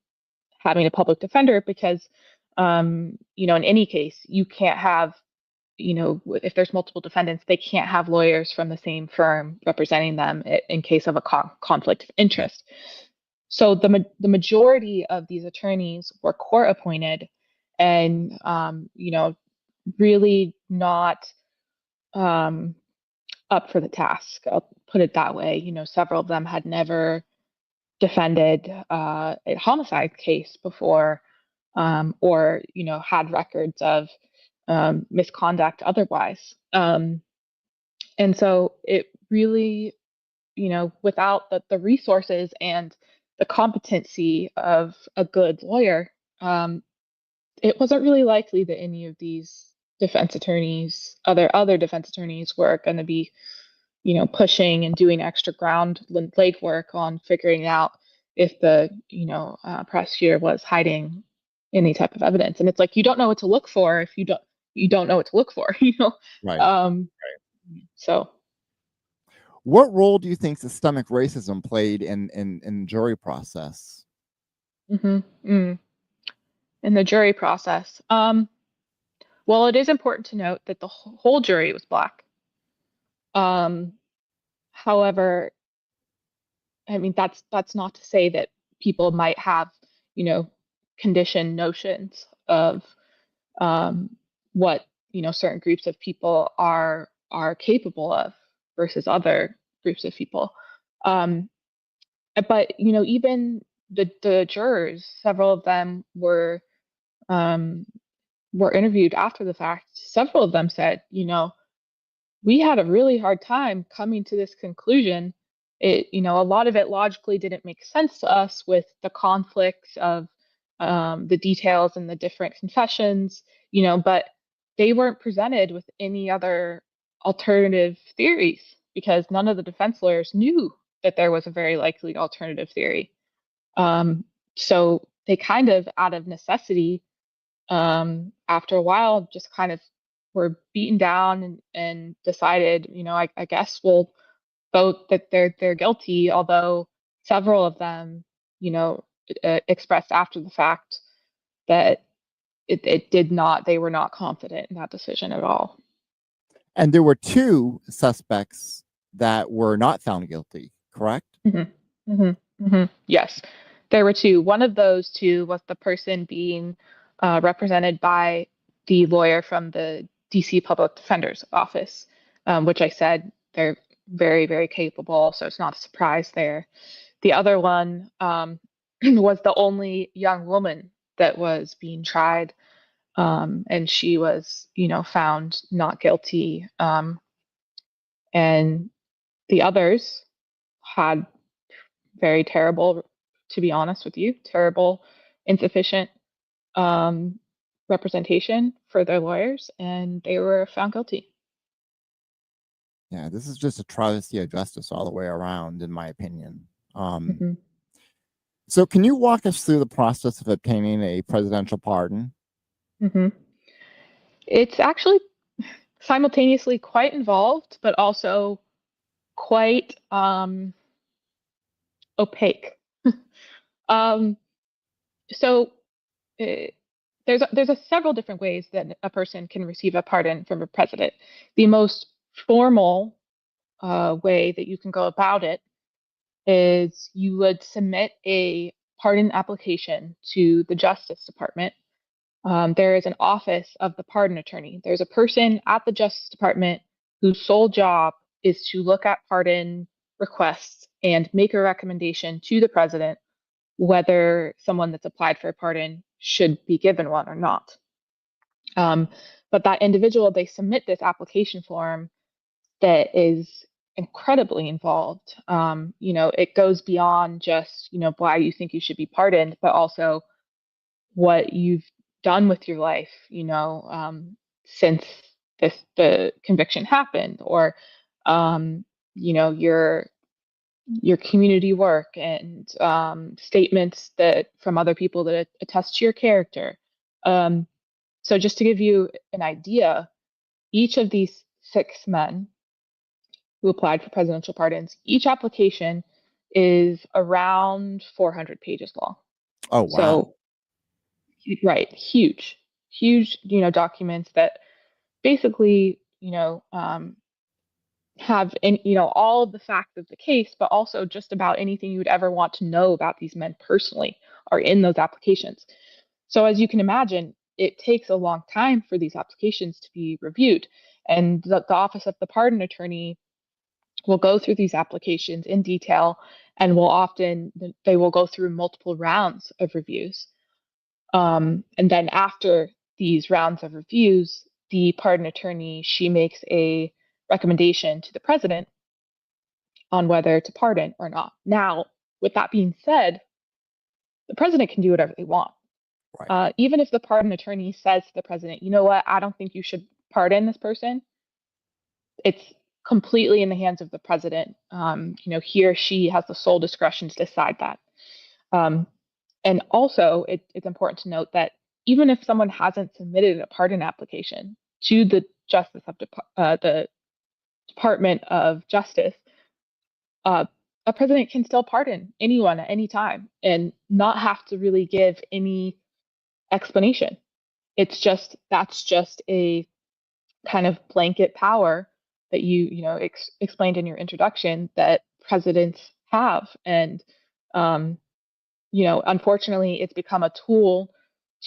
having a public defender because, in any case, you can't have, if there's multiple defendants, they can't have lawyers from the same firm representing them in case of a conflict of interest. So the majority of these attorneys were court appointed, and really not up for the task. I'll put it that way. Several of them had never defended a homicide case before, or had records of misconduct otherwise. And so it really, without the resources and the competency of a good lawyer, it wasn't really likely that any of these defense attorneys, other defense attorneys, were going to be, pushing and doing extra ground legwork on figuring out if the, prosecutor was hiding any type of evidence. And it's like, you don't know what to look for if you don't know what to look for, Right. So what role do you think systemic racism played in jury process? in the jury process? Well, it is important to note that the whole jury was Black. However, I mean, that's not to say that people might have, conditioned notions of what, certain groups of people are capable of versus other groups of people. But even the jurors, several of them were interviewed after the fact. Several of them said, we had a really hard time coming to this conclusion. A lot of it logically didn't make sense to us with the conflicts of the details and the different confessions, but they weren't presented with any other alternative theories because none of the defense lawyers knew that there was a very likely alternative theory. So they kind of, out of necessity, after a while, just kind of were beaten down and decided, I guess we'll vote that they're guilty. Although several of them, expressed after the fact that it did not, they were not confident in that decision at all. And there were two suspects that were not found guilty, correct? Yes, there were two. One of those two was the person being represented by the lawyer from the DC Public Defender's Office, which I said they're very, very capable, so it's not a surprise there. The other one was the only young woman that was being tried, and she was, found not guilty. And the others had very terrible, to be honest with you, terrible, insufficient representation for their lawyers, and they were found guilty. Yeah, this is just a travesty of justice all the way around, in my opinion. So can you walk us through the process of obtaining a presidential pardon? It's actually simultaneously quite involved, but also quite opaque. So there's several different ways that a person can receive a pardon from a president. The most formal way that you can go about it is you would submit a pardon application to the Justice Department, There is an office of the pardon attorney. There's a person at the Justice Department whose sole job is to look at pardon requests and make a recommendation to the president whether someone that's applied for a pardon should be given one or not. But that individual, they submit this application form that is incredibly involved. It goes beyond just, why you think you should be pardoned, but also what you've done with your life, since the conviction happened, or your community work and statements that from other people that attest to your character. So just to give you an idea, each of these 6 men who applied for presidential pardons, each application is around 400 pages long. Oh, wow. So, right, huge, documents that basically, have all of the facts of the case, but also just about anything you would ever want to know about these men personally are in those applications. So as you can imagine, it takes a long time for these applications to be reviewed. And the Office of the Pardon Attorney will go through these applications in detail, and they will go through multiple rounds of reviews. And then after these rounds of reviews, the pardon attorney, she makes a recommendation to the president on whether to pardon or not. Now, with that being said, the president can do whatever they want. Right. Even if the pardon attorney says to the president, you know what, I don't think you should pardon this person, it's completely in the hands of the president. He or she has the sole discretion to decide that. And also, it's important to note that even if someone hasn't submitted a pardon application to the the Department of Justice, a president can still pardon anyone at any time and not have to really give any explanation. That's just a kind of blanket power that you explained in your introduction that presidents have. And unfortunately, it's become a tool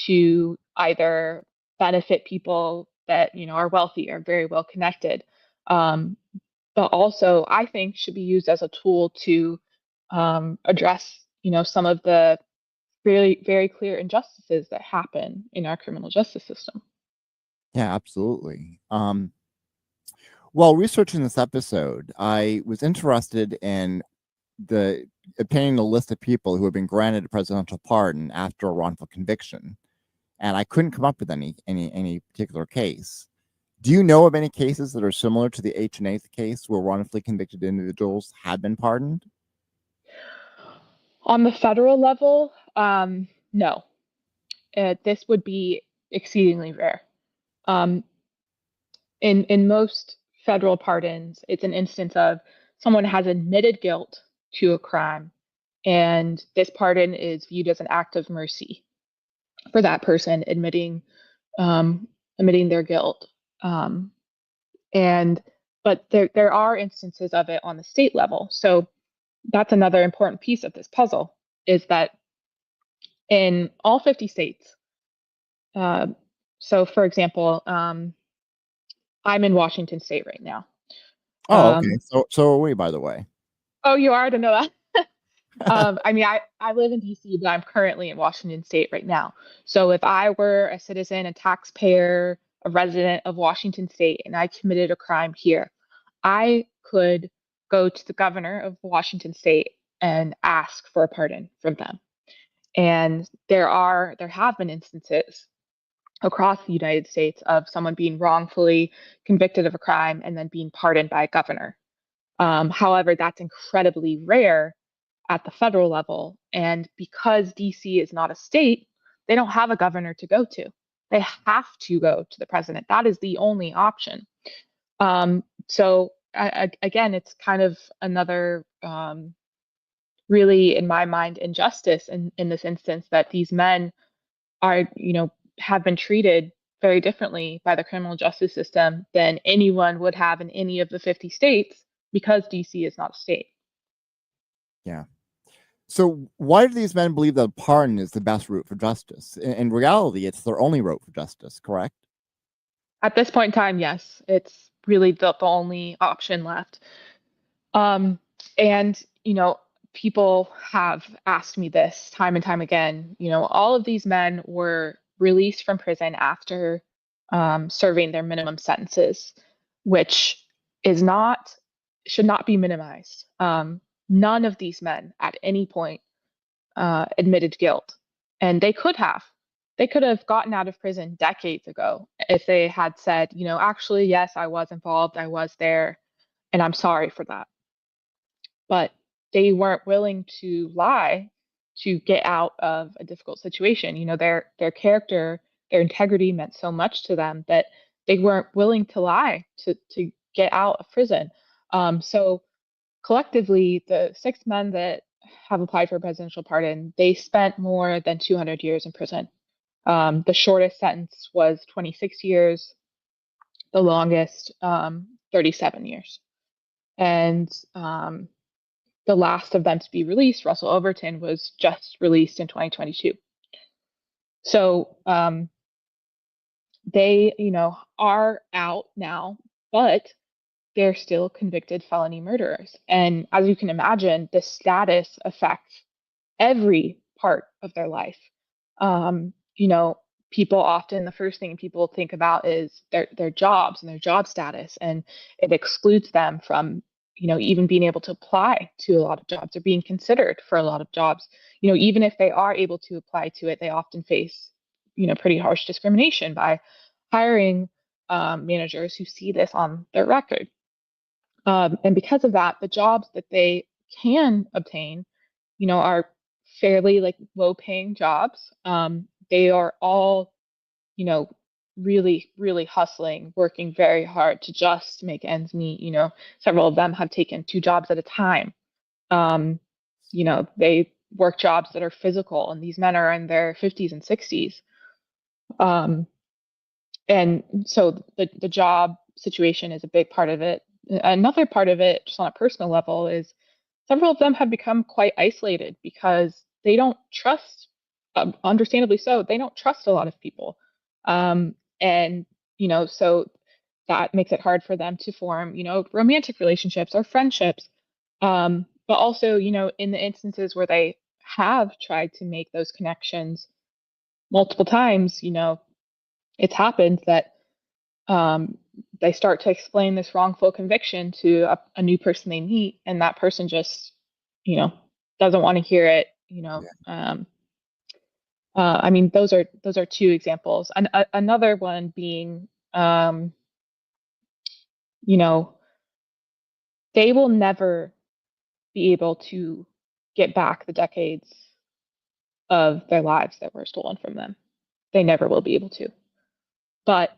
to either benefit people that are wealthy or very well connected, but also I think should be used as a tool to address some of the very, very clear injustices that happen in our criminal justice system. Yeah, absolutely. While researching this episode, I was interested in obtaining a list of people who have been granted a presidential pardon after a wrongful conviction, and I couldn't come up with any particular case. Do you know of any cases that are similar to the H&H case where wrongfully convicted individuals have been pardoned? On the federal level, no. This would be exceedingly rare. In most federal pardons, it's an instance of someone has admitted guilt to a crime, and this pardon is viewed as an act of mercy for that person admitting their guilt. But there are instances of it on the state level. So that's another important piece of this puzzle, is that in all 50 states, so for example, I'm in Washington State right now. Oh, okay. So are we, by the way. Oh, you are? I didn't know that. I live in DC, but I'm currently in Washington State right now. So if I were a citizen, a taxpayer, a resident of Washington State, and I committed a crime here, I could go to the governor of Washington State and ask for a pardon from them. And there have been instances across the United States of someone being wrongfully convicted of a crime and then being pardoned by a governor. However, that's incredibly rare at the federal level. And because DC is not a state, they don't have a governor to go to. They have to go to the president. That is the only option. Again, it's kind of another really, in my mind, injustice in this instance, that these men are, have been treated very differently by the criminal justice system than anyone would have in any of the 50 states because DC is not a state. Yeah. So why do these men believe that pardon is the best route for justice? In reality, it's their only route for justice, correct? At this point in time, yes, it's really the only option left. Um, and, people have asked me this time and time again. All of these men were released from prison after serving their minimum sentences, which is not, should not be minimized. None of these men at any point admitted guilt, and they could have. They could have gotten out of prison decades ago if they had said, actually, yes, I was involved, I was there, and I'm sorry for that. But they weren't willing to lie to get out of a difficult situation. Their character, their integrity meant so much to them that they weren't willing to lie to get out of prison. So collectively, the 6 men that have applied for a presidential pardon, they spent more than 200 years in prison. The shortest sentence was 26 years, the longest, 37 years. And the last of them to be released, Russell Overton, was just released in 2022. So they, are out now, but they're still convicted felony murderers. And as you can imagine, the status affects every part of their life. Um, you know, People often, the first thing people think about is their jobs and their job status, and it excludes them from, even being able to apply to a lot of jobs or being considered for a lot of jobs. Even if they are able to apply to it, they often face, pretty harsh discrimination by hiring managers who see this on their record. And because of that, the jobs that they can obtain, are fairly like low paying jobs. They are all, you know, really, really hustling, working very hard to just make ends meet. Several of them have taken 2 jobs at a time. Um, they work jobs that are physical, and these men are in their 50s and 60s. And so the job situation is a big part of it. Another part of it, just on a personal level, is several of them have become quite isolated because they don't trust, understandably so, they don't trust a lot of people. And, so that makes it hard for them to form, romantic relationships or friendships. But also, in the instances where they have tried to make those connections multiple times, it's happened that they start to explain this wrongful conviction to a new person they meet, and that person just, doesn't want to hear it. Yeah. I mean, those are 2 examples. And another one being, you know, they will never be able to get back the decades of their lives that were stolen from them. They never will be able to. But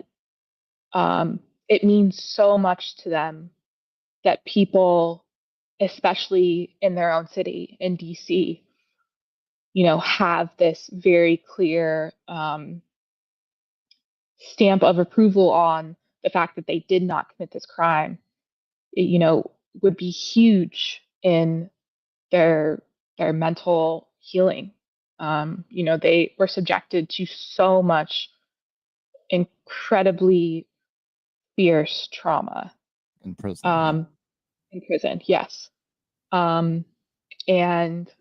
it means so much to them that people, especially in their own city, in DC, have this very clear stamp of approval on the fact that they did not commit this crime. It, would be huge in their mental healing. They were subjected to so much incredibly fierce trauma In prison. in prison. Yes. Um, and,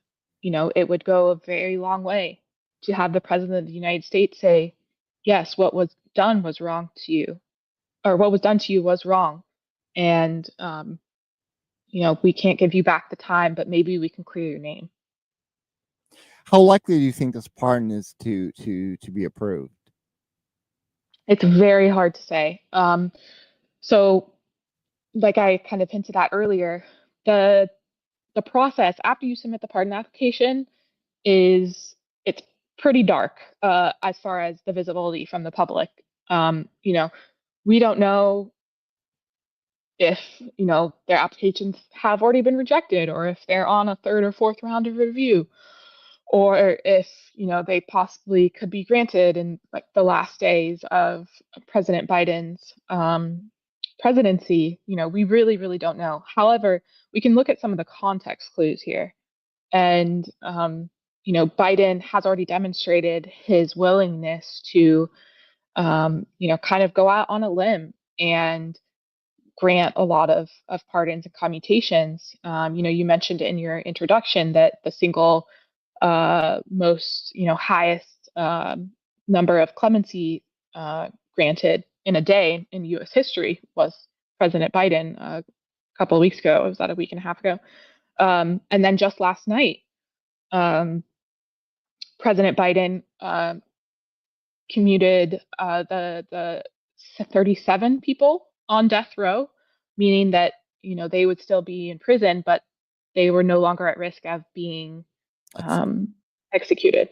it would go a very long way to have the president of the United States say, yes, what was done was wrong to you, or what was done to you was wrong. And, we can't give you back the time, but maybe we can clear your name. How likely do you think this pardon is to be approved? It's very hard to say. So, like I kind of hinted at earlier, the process after you submit the pardon application it's pretty dark as far as the visibility from the public. We don't know if their applications have already been rejected, or if they're on a 3rd or 4th round of review, or if they possibly could be granted in like the last days of President Biden's presidency. We really don't know. However, we can look at some of the context clues here. And, Biden has already demonstrated his willingness to, kind of go out on a limb and grant a lot of pardons and commutations. You mentioned in your introduction that the single most, highest number of clemency granted in a day in U.S. history was President Biden a couple of weeks ago. Was that a week and a half ago? And then just last night, President Biden commuted the 37 people on death row, meaning that they would still be in prison, but they were no longer at risk of being executed.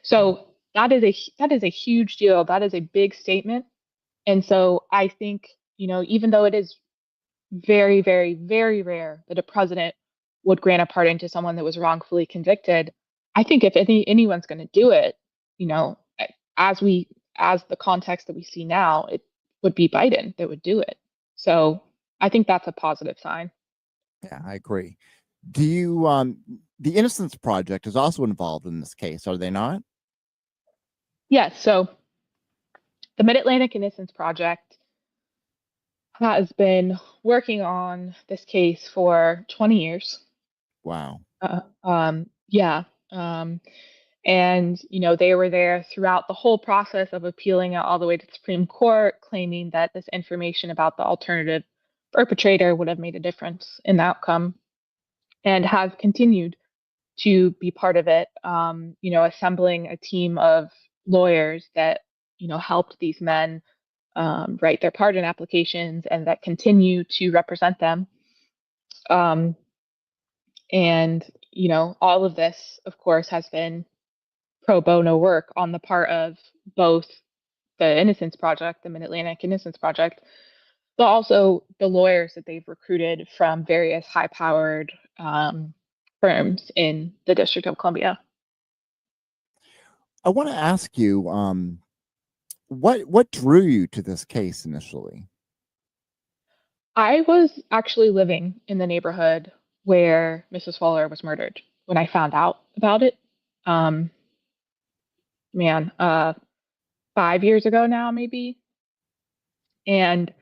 So that is a huge deal. That is a big statement. And so I think even though it is very, very, very rare that a president would grant a pardon to someone that was wrongfully convicted, I think if anyone's going to do it, as the context that we see now, it would be Biden that would do it. So I think that's a positive sign. Yeah, I agree. Do you the Innocence Project is also involved in this case, are they not? Yes. So the Mid-Atlantic Innocence Project has been working on this case for 20 years. Wow. Yeah. And, they were there throughout the whole process of appealing it all the way to the Supreme Court, claiming that this information about the alternative perpetrator would have made a difference in the outcome, and have continued to be part of it, assembling a team of lawyers that, helped these men write their pardon applications and that continue to represent them. And, all of this, of course, has been pro bono work on the part of both the Innocence Project, the Mid-Atlantic Innocence Project, but also the lawyers that they've recruited from various high-powered firms in the District of Columbia. I want to ask you, what drew you to this case initially? I was actually living in the neighborhood where Mrs. Fuller was murdered when I found out about it. Um, 5 years ago now, maybe. And,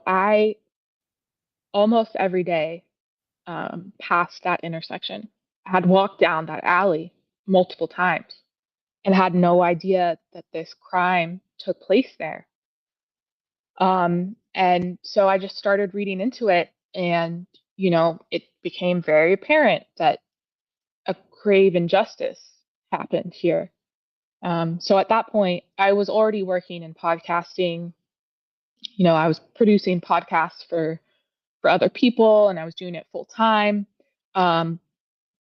I almost every day past that intersection had walked down that alley multiple times and had no idea that this crime took place there. And so I just started reading into it, and, it became very apparent that a grave injustice happened here. So at that point, I was already working in podcasting. I was producing podcasts for other people, and I was doing it full time. But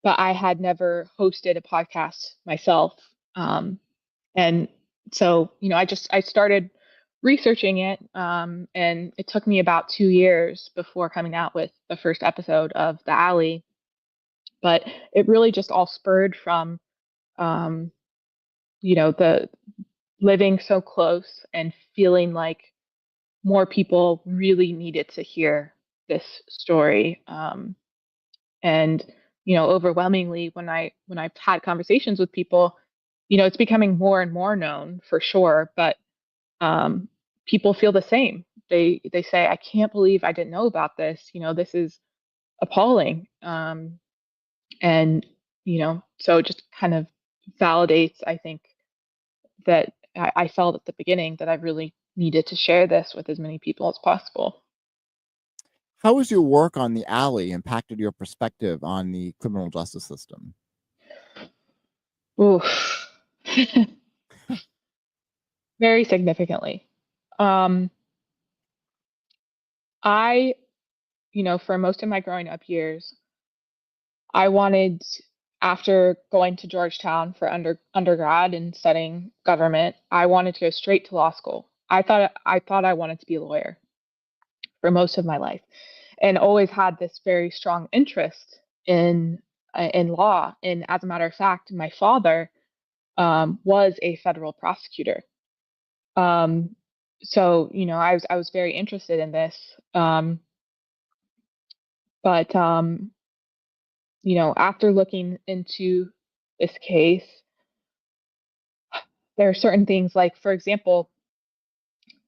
I had never hosted a podcast myself. And so, I started researching it. And it took me about 2 years before coming out with the first episode of The Alley. But it really just all spurred from, the living so close and feeling like more people really needed to hear this story. And overwhelmingly, when I've had conversations with people, it's becoming more and more known for sure. But people feel the same. They say, I can't believe I didn't know about this. This is appalling. And so it just kind of validates, I think, that I felt at the beginning that I really needed to share this with as many people as possible. How has your work on The Alley impacted your perspective on the criminal justice system? Ooh. Very significantly. I, for most of my growing up years, I wanted, after going to Georgetown for undergrad and studying government, I wanted to go straight to law school. I thought I wanted to be a lawyer for most of my life, and always had this very strong interest in law. And as a matter of fact, my father was a federal prosecutor. Um, so I was very interested in this. But after looking into this case, there are certain things like, for example,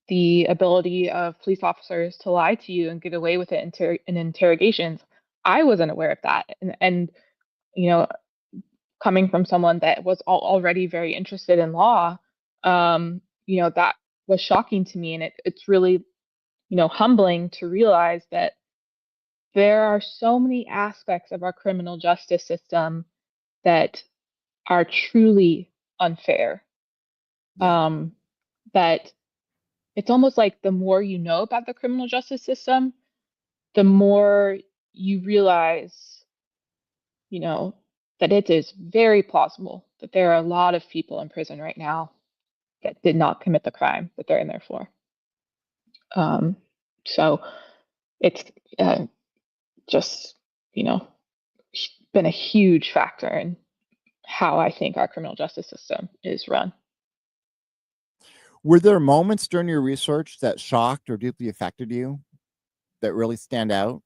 the ability of police officers to lie to you and get away with it in interrogations. I wasn't aware of that. And coming from someone that was already very interested in law, that was shocking to me. And it's really, humbling to realize that there are so many aspects of our criminal justice system that are truly unfair. Yeah. That it's almost like the more you know about the criminal justice system, the more you realize, that it is very plausible that there are a lot of people in prison right now that did not commit the crime that they're in there for. So it's just, been a huge factor in how I think our criminal justice system is run. Were there moments during your research that shocked or deeply affected you that really stand out?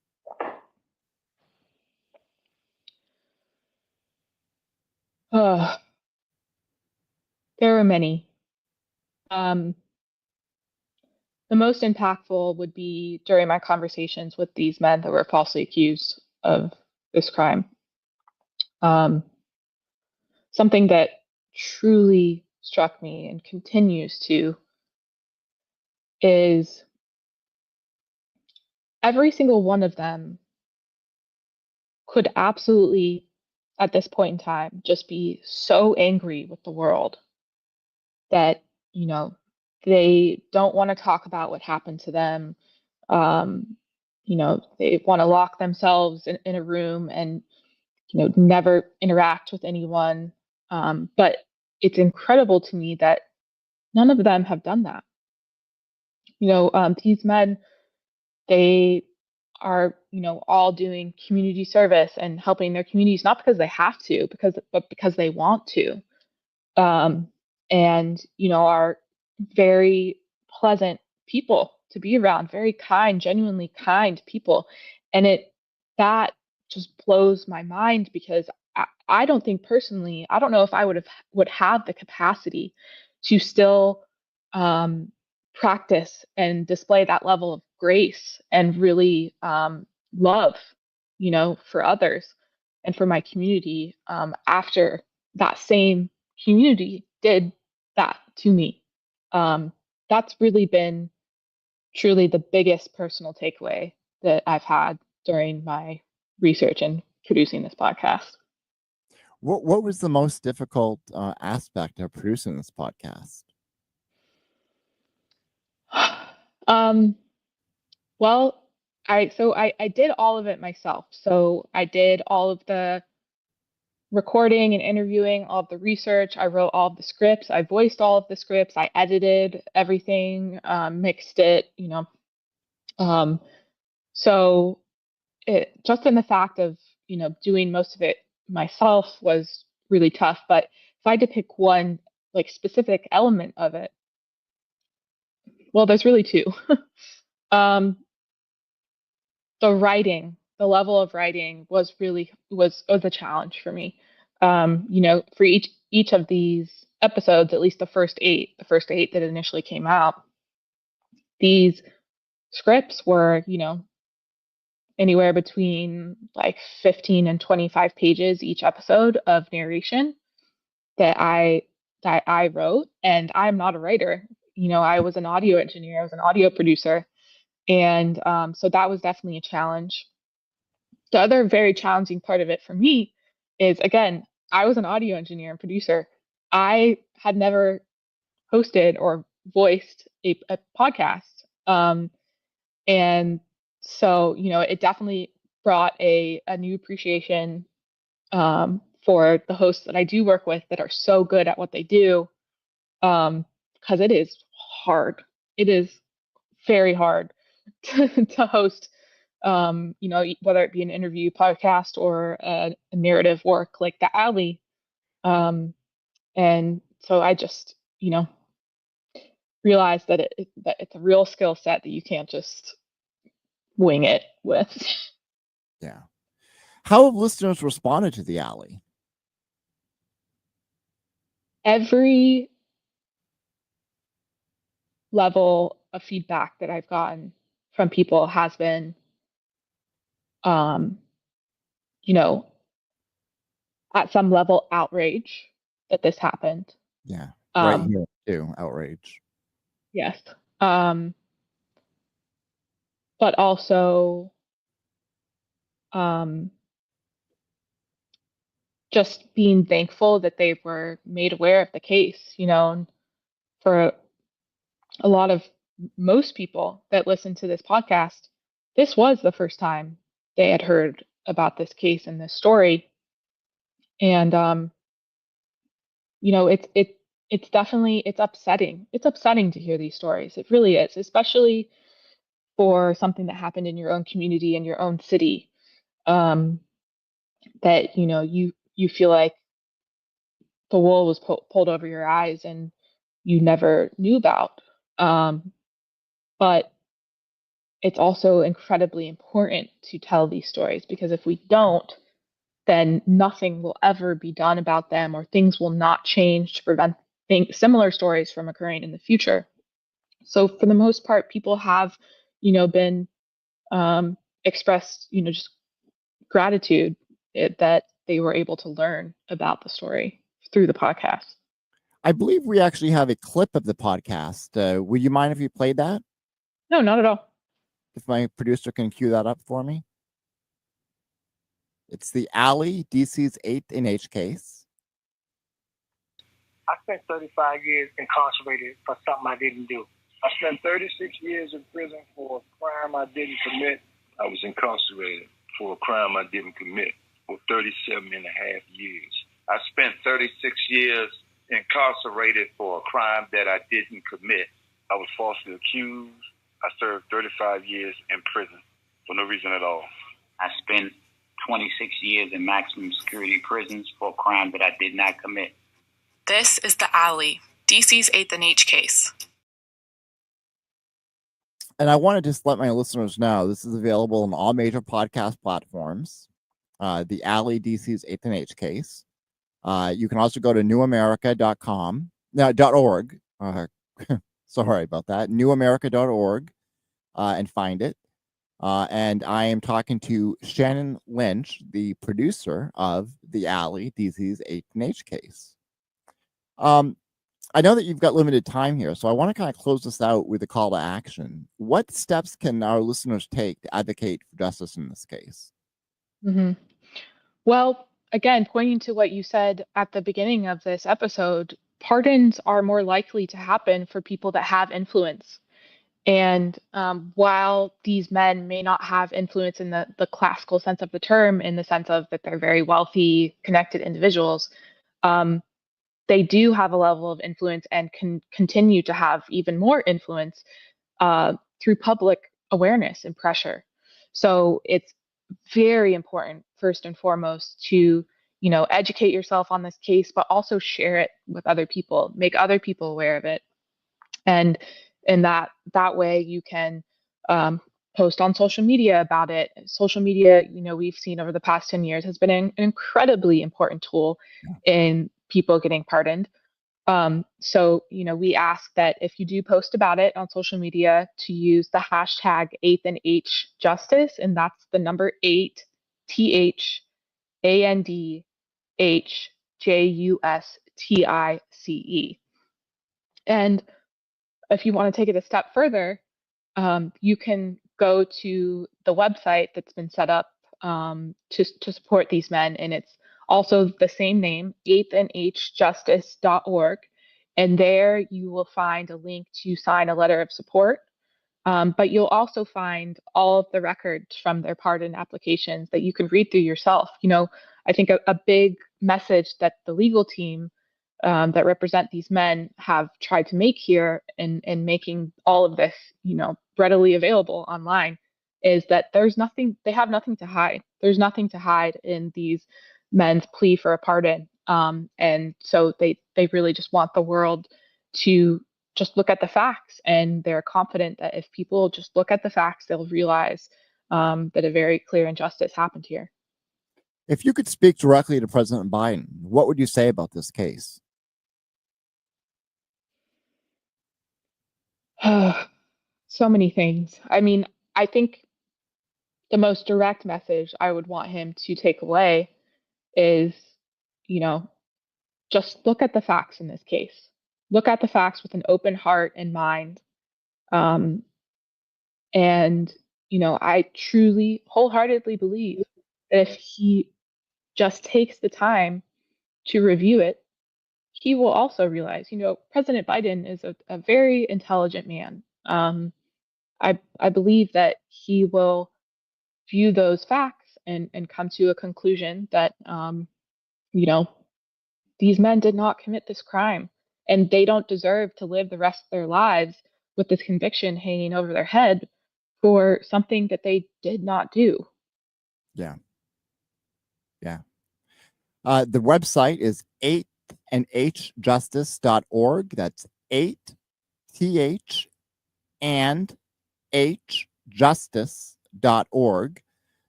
There are many. The most impactful would be during my conversations with these men that were falsely accused of this crime. Something that truly struck me and continues to is every single one of them could absolutely, at this point in time, just be so angry with the world that, they don't want to talk about what happened to them. They want to lock themselves in a room and, never interact with anyone. But it's incredible to me that none of them have done that. These men, they are, all doing community service and helping their communities, not because they have to, but because they want to. And, are very pleasant people to be around, very kind, genuinely kind people. And that just blows my mind because I don't think personally, I don't know if I would have the capacity to still practice and display that level of grace and really love, for others and for my community after that same community did that to me. That's really been truly the biggest personal takeaway that I've had during my research and producing this podcast. What was the most difficult aspect of producing this podcast? Well, I did all of it myself. So I did all of the recording and interviewing, all of the research. I wrote all of the scripts. I voiced all of the scripts. I edited everything, mixed it, So just in the fact of, doing most of it myself was really tough. But if I had to pick one like specific element of it, well, there's really two. um, the level of writing was a challenge for me. For each of these episodes, at least the first eight that initially came out, these scripts were, anywhere between like 15 and 25 pages each episode of narration that I wrote. And I'm not a writer. I was an audio engineer, I was an audio producer. And so that was definitely a challenge. The other very challenging part of it for me is, again, I was an audio engineer and producer. I had never hosted or voiced a podcast. And so, it definitely brought a new appreciation for the hosts that I do work with that are so good at what they do, because it is hard. It is very hard to host, whether it be an interview podcast or a narrative work like The Alley. And so I just, realized that that it's a real skill set that you can't just wing it with. Yeah. How have listeners responded to the alley? Every level of feedback that I've gotten from people has been, um, you know, at some level outrage that this happened. Yeah, right Um, here too. Outrage. yes. But also um, just being thankful that they were made aware of the case, and for a lot of most people that listen to this podcast, this was the first time they had heard about this case and this story. And it's definitely it's upsetting. It's upsetting to hear these stories. It really is, especially for something that happened in your own community, in your own city, um, that you feel like the wool was pulled over your eyes and you never knew about. Um, but it's also incredibly important to tell these stories, because if we don't, then nothing will ever be done about them, or things will not change to prevent similar stories from occurring in the future. So for the most part, people have, been expressed, just gratitude that they were able to learn about the story through the podcast. I believe we actually have a clip of the podcast. Would you mind if you played that? No, not at all. If my producer can cue that up for me. It's the Alley, DC's 8th NH case. I spent 35 years incarcerated for something I didn't do. I spent 36 years in prison for a crime I didn't commit. I was incarcerated for a crime I didn't commit for 37 and a half years. I spent 36 years incarcerated for a crime that I didn't commit. I was falsely accused. I served 35 years in prison for no reason at all. I spent 26 years in maximum security prisons for a crime that I did not commit. This is The Alley, DC's 8th NH case. And I want to just let my listeners know this is available on all major podcast platforms. The Alley, DC's 8th NH case. You can also go to newamerica.com, .org. Sorry about that. newamerica.org and find it. And I am talking to Shannon Lynch, the producer of The Alley, DC's 8th NH case. I know that you've got limited time here, so I want to kind of close this out with a call to action. What steps can our listeners take to advocate for justice in this case? Mm-hmm. Well, again, pointing to what you said at the beginning of this episode, pardons are more likely to happen for people that have influence. And while these men may not have influence in the classical sense of the term, in the sense of that they're very wealthy, connected individuals, they do have a level of influence and can continue to have even more influence through public awareness and pressure. So it's very important, first and foremost, to educate yourself on this case, but also share it with other people, make other people aware of it, and in that way you can post on social media about it. Social media, we've seen over the past 10 years, has been an incredibly important tool in people getting pardoned. So, we ask that if you do post about it on social media, to use the hashtag 8thNH Justice, and that's the number 8 THANDHJUSTICE. And if you want to take it a step further, you can go to the website that's been set up to support these men, and it's also the same name, 8thNHjustice.org. And there you will find a link to sign a letter of support. But you'll also find all of the records from their pardon applications that you can read through yourself. I think a big message that the legal team that represent these men have tried to make here, and making all of this, readily available online, is that they have nothing to hide. There's nothing to hide in these men's plea for a pardon. And so they really just want the world to just look at the facts, and they're confident that if people just look at the facts, they'll realize that a very clear injustice happened here. If you could speak directly to President Biden, what would you say about this case? So many things. I mean, I think the most direct message I would want him to take away is, you know, just look at the facts in this case. Look at the facts with an open heart and mind. Um, and, I truly, wholeheartedly believe that if he just takes the time to review it, he will also realize, President Biden is a very intelligent man. I believe that he will view those facts and come to a conclusion that, you know, these men did not commit this crime and they don't deserve to live the rest of their lives with this conviction hanging over their head for something that they did not do. Yeah. Yeah. The website is 8andhjustice.org. That's 8th and hjustice.org,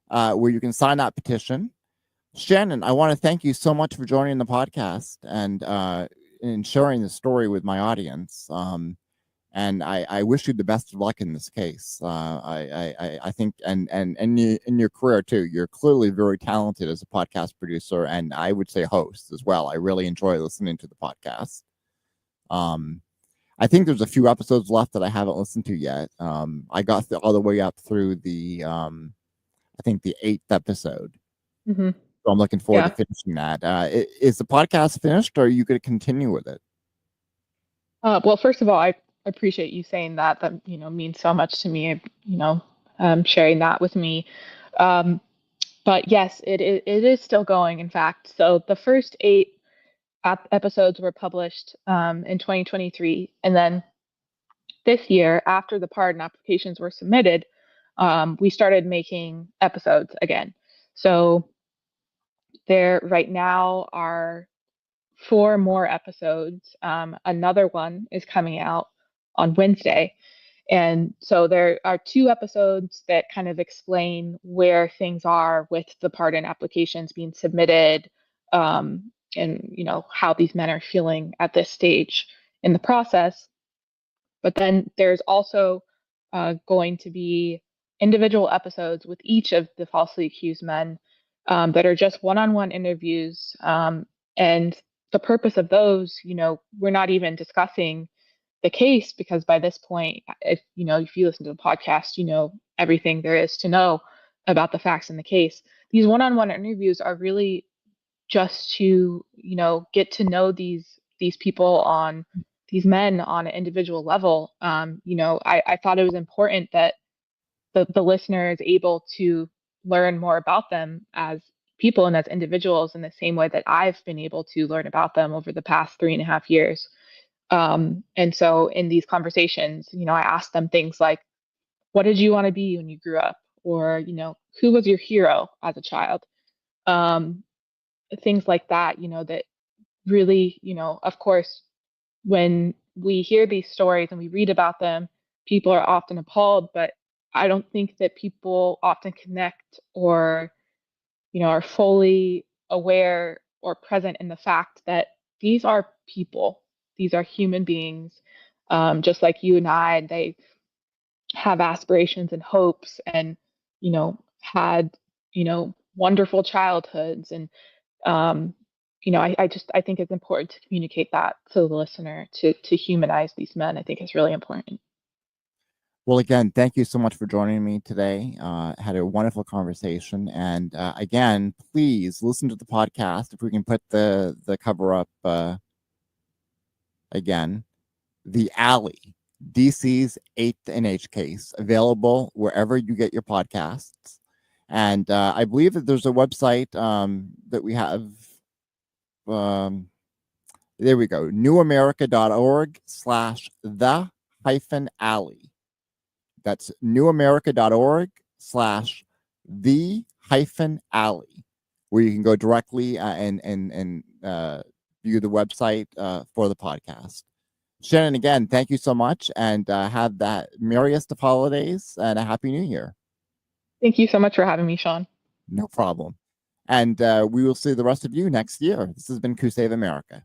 where you can sign that petition. Shannon, I want to thank you so much for joining the podcast and sharing the story with my audience. And I wish you the best of luck in this case. I think, and in your career too, you're clearly very talented as a podcast producer, and I would say host as well. I really enjoy listening to the podcast. I think there's a few episodes left that I haven't listened to yet. I got all the way up through the, I think the 8th episode. Mm-hmm. So I'm looking forward to finishing that. Is the podcast finished, or are you going to continue with it? Well, first of all, I appreciate you saying that. That means so much to me. Sharing that with me. But yes, it is still going. In fact, so the first 8 episodes were published in 2023, and then this year, after the pardon applications were submitted, we started making episodes again. So there right now are 4 more episodes. Another one is coming out on Wednesday. And so there are 2 episodes that kind of explain where things are with the pardon applications being submitted, and how these men are feeling at this stage in the process. But then there's also going to be individual episodes with each of the falsely accused men that are just one-on-one interviews. And the purpose of those, we're not even discussing the case, because by this point, if you listen to the podcast, you know everything there is to know about the facts in the case. These one-on-one interviews are really just to get to know these people, these men on an individual level. I thought it was important that the listener is able to learn more about them as people and as individuals in the same way that I've been able to learn about them over the past 3.5 years. And so in these conversations, I asked them things like, what did you want to be when you grew up? Or, who was your hero as a child? Things like that, that really, of course, when we hear these stories and we read about them, people are often appalled, but I don't think that people often connect or, are fully aware or present in the fact that these are people, these are human beings, just like you and I. They have aspirations and hopes and, had, wonderful childhoods. And, I think it's important to communicate that to the listener, to humanize these men. I think is really important. Well, again, thank you so much for joining me today. Had a wonderful conversation. And again, please listen to the podcast. If we can put the cover up again. The Alley, DC's 8th NH case, available wherever you get your podcasts. And I believe that there's a website that we have. There we go. newamerica.org/the-alley. That's newamerica.org/the-alley, where you can go directly and view the website for the podcast. Shannon, again, thank you so much, and have that merriest of holidays and a happy new year. Thank you so much for having me, Sean. No problem. And we will see the rest of you next year. This has been Coup Save America.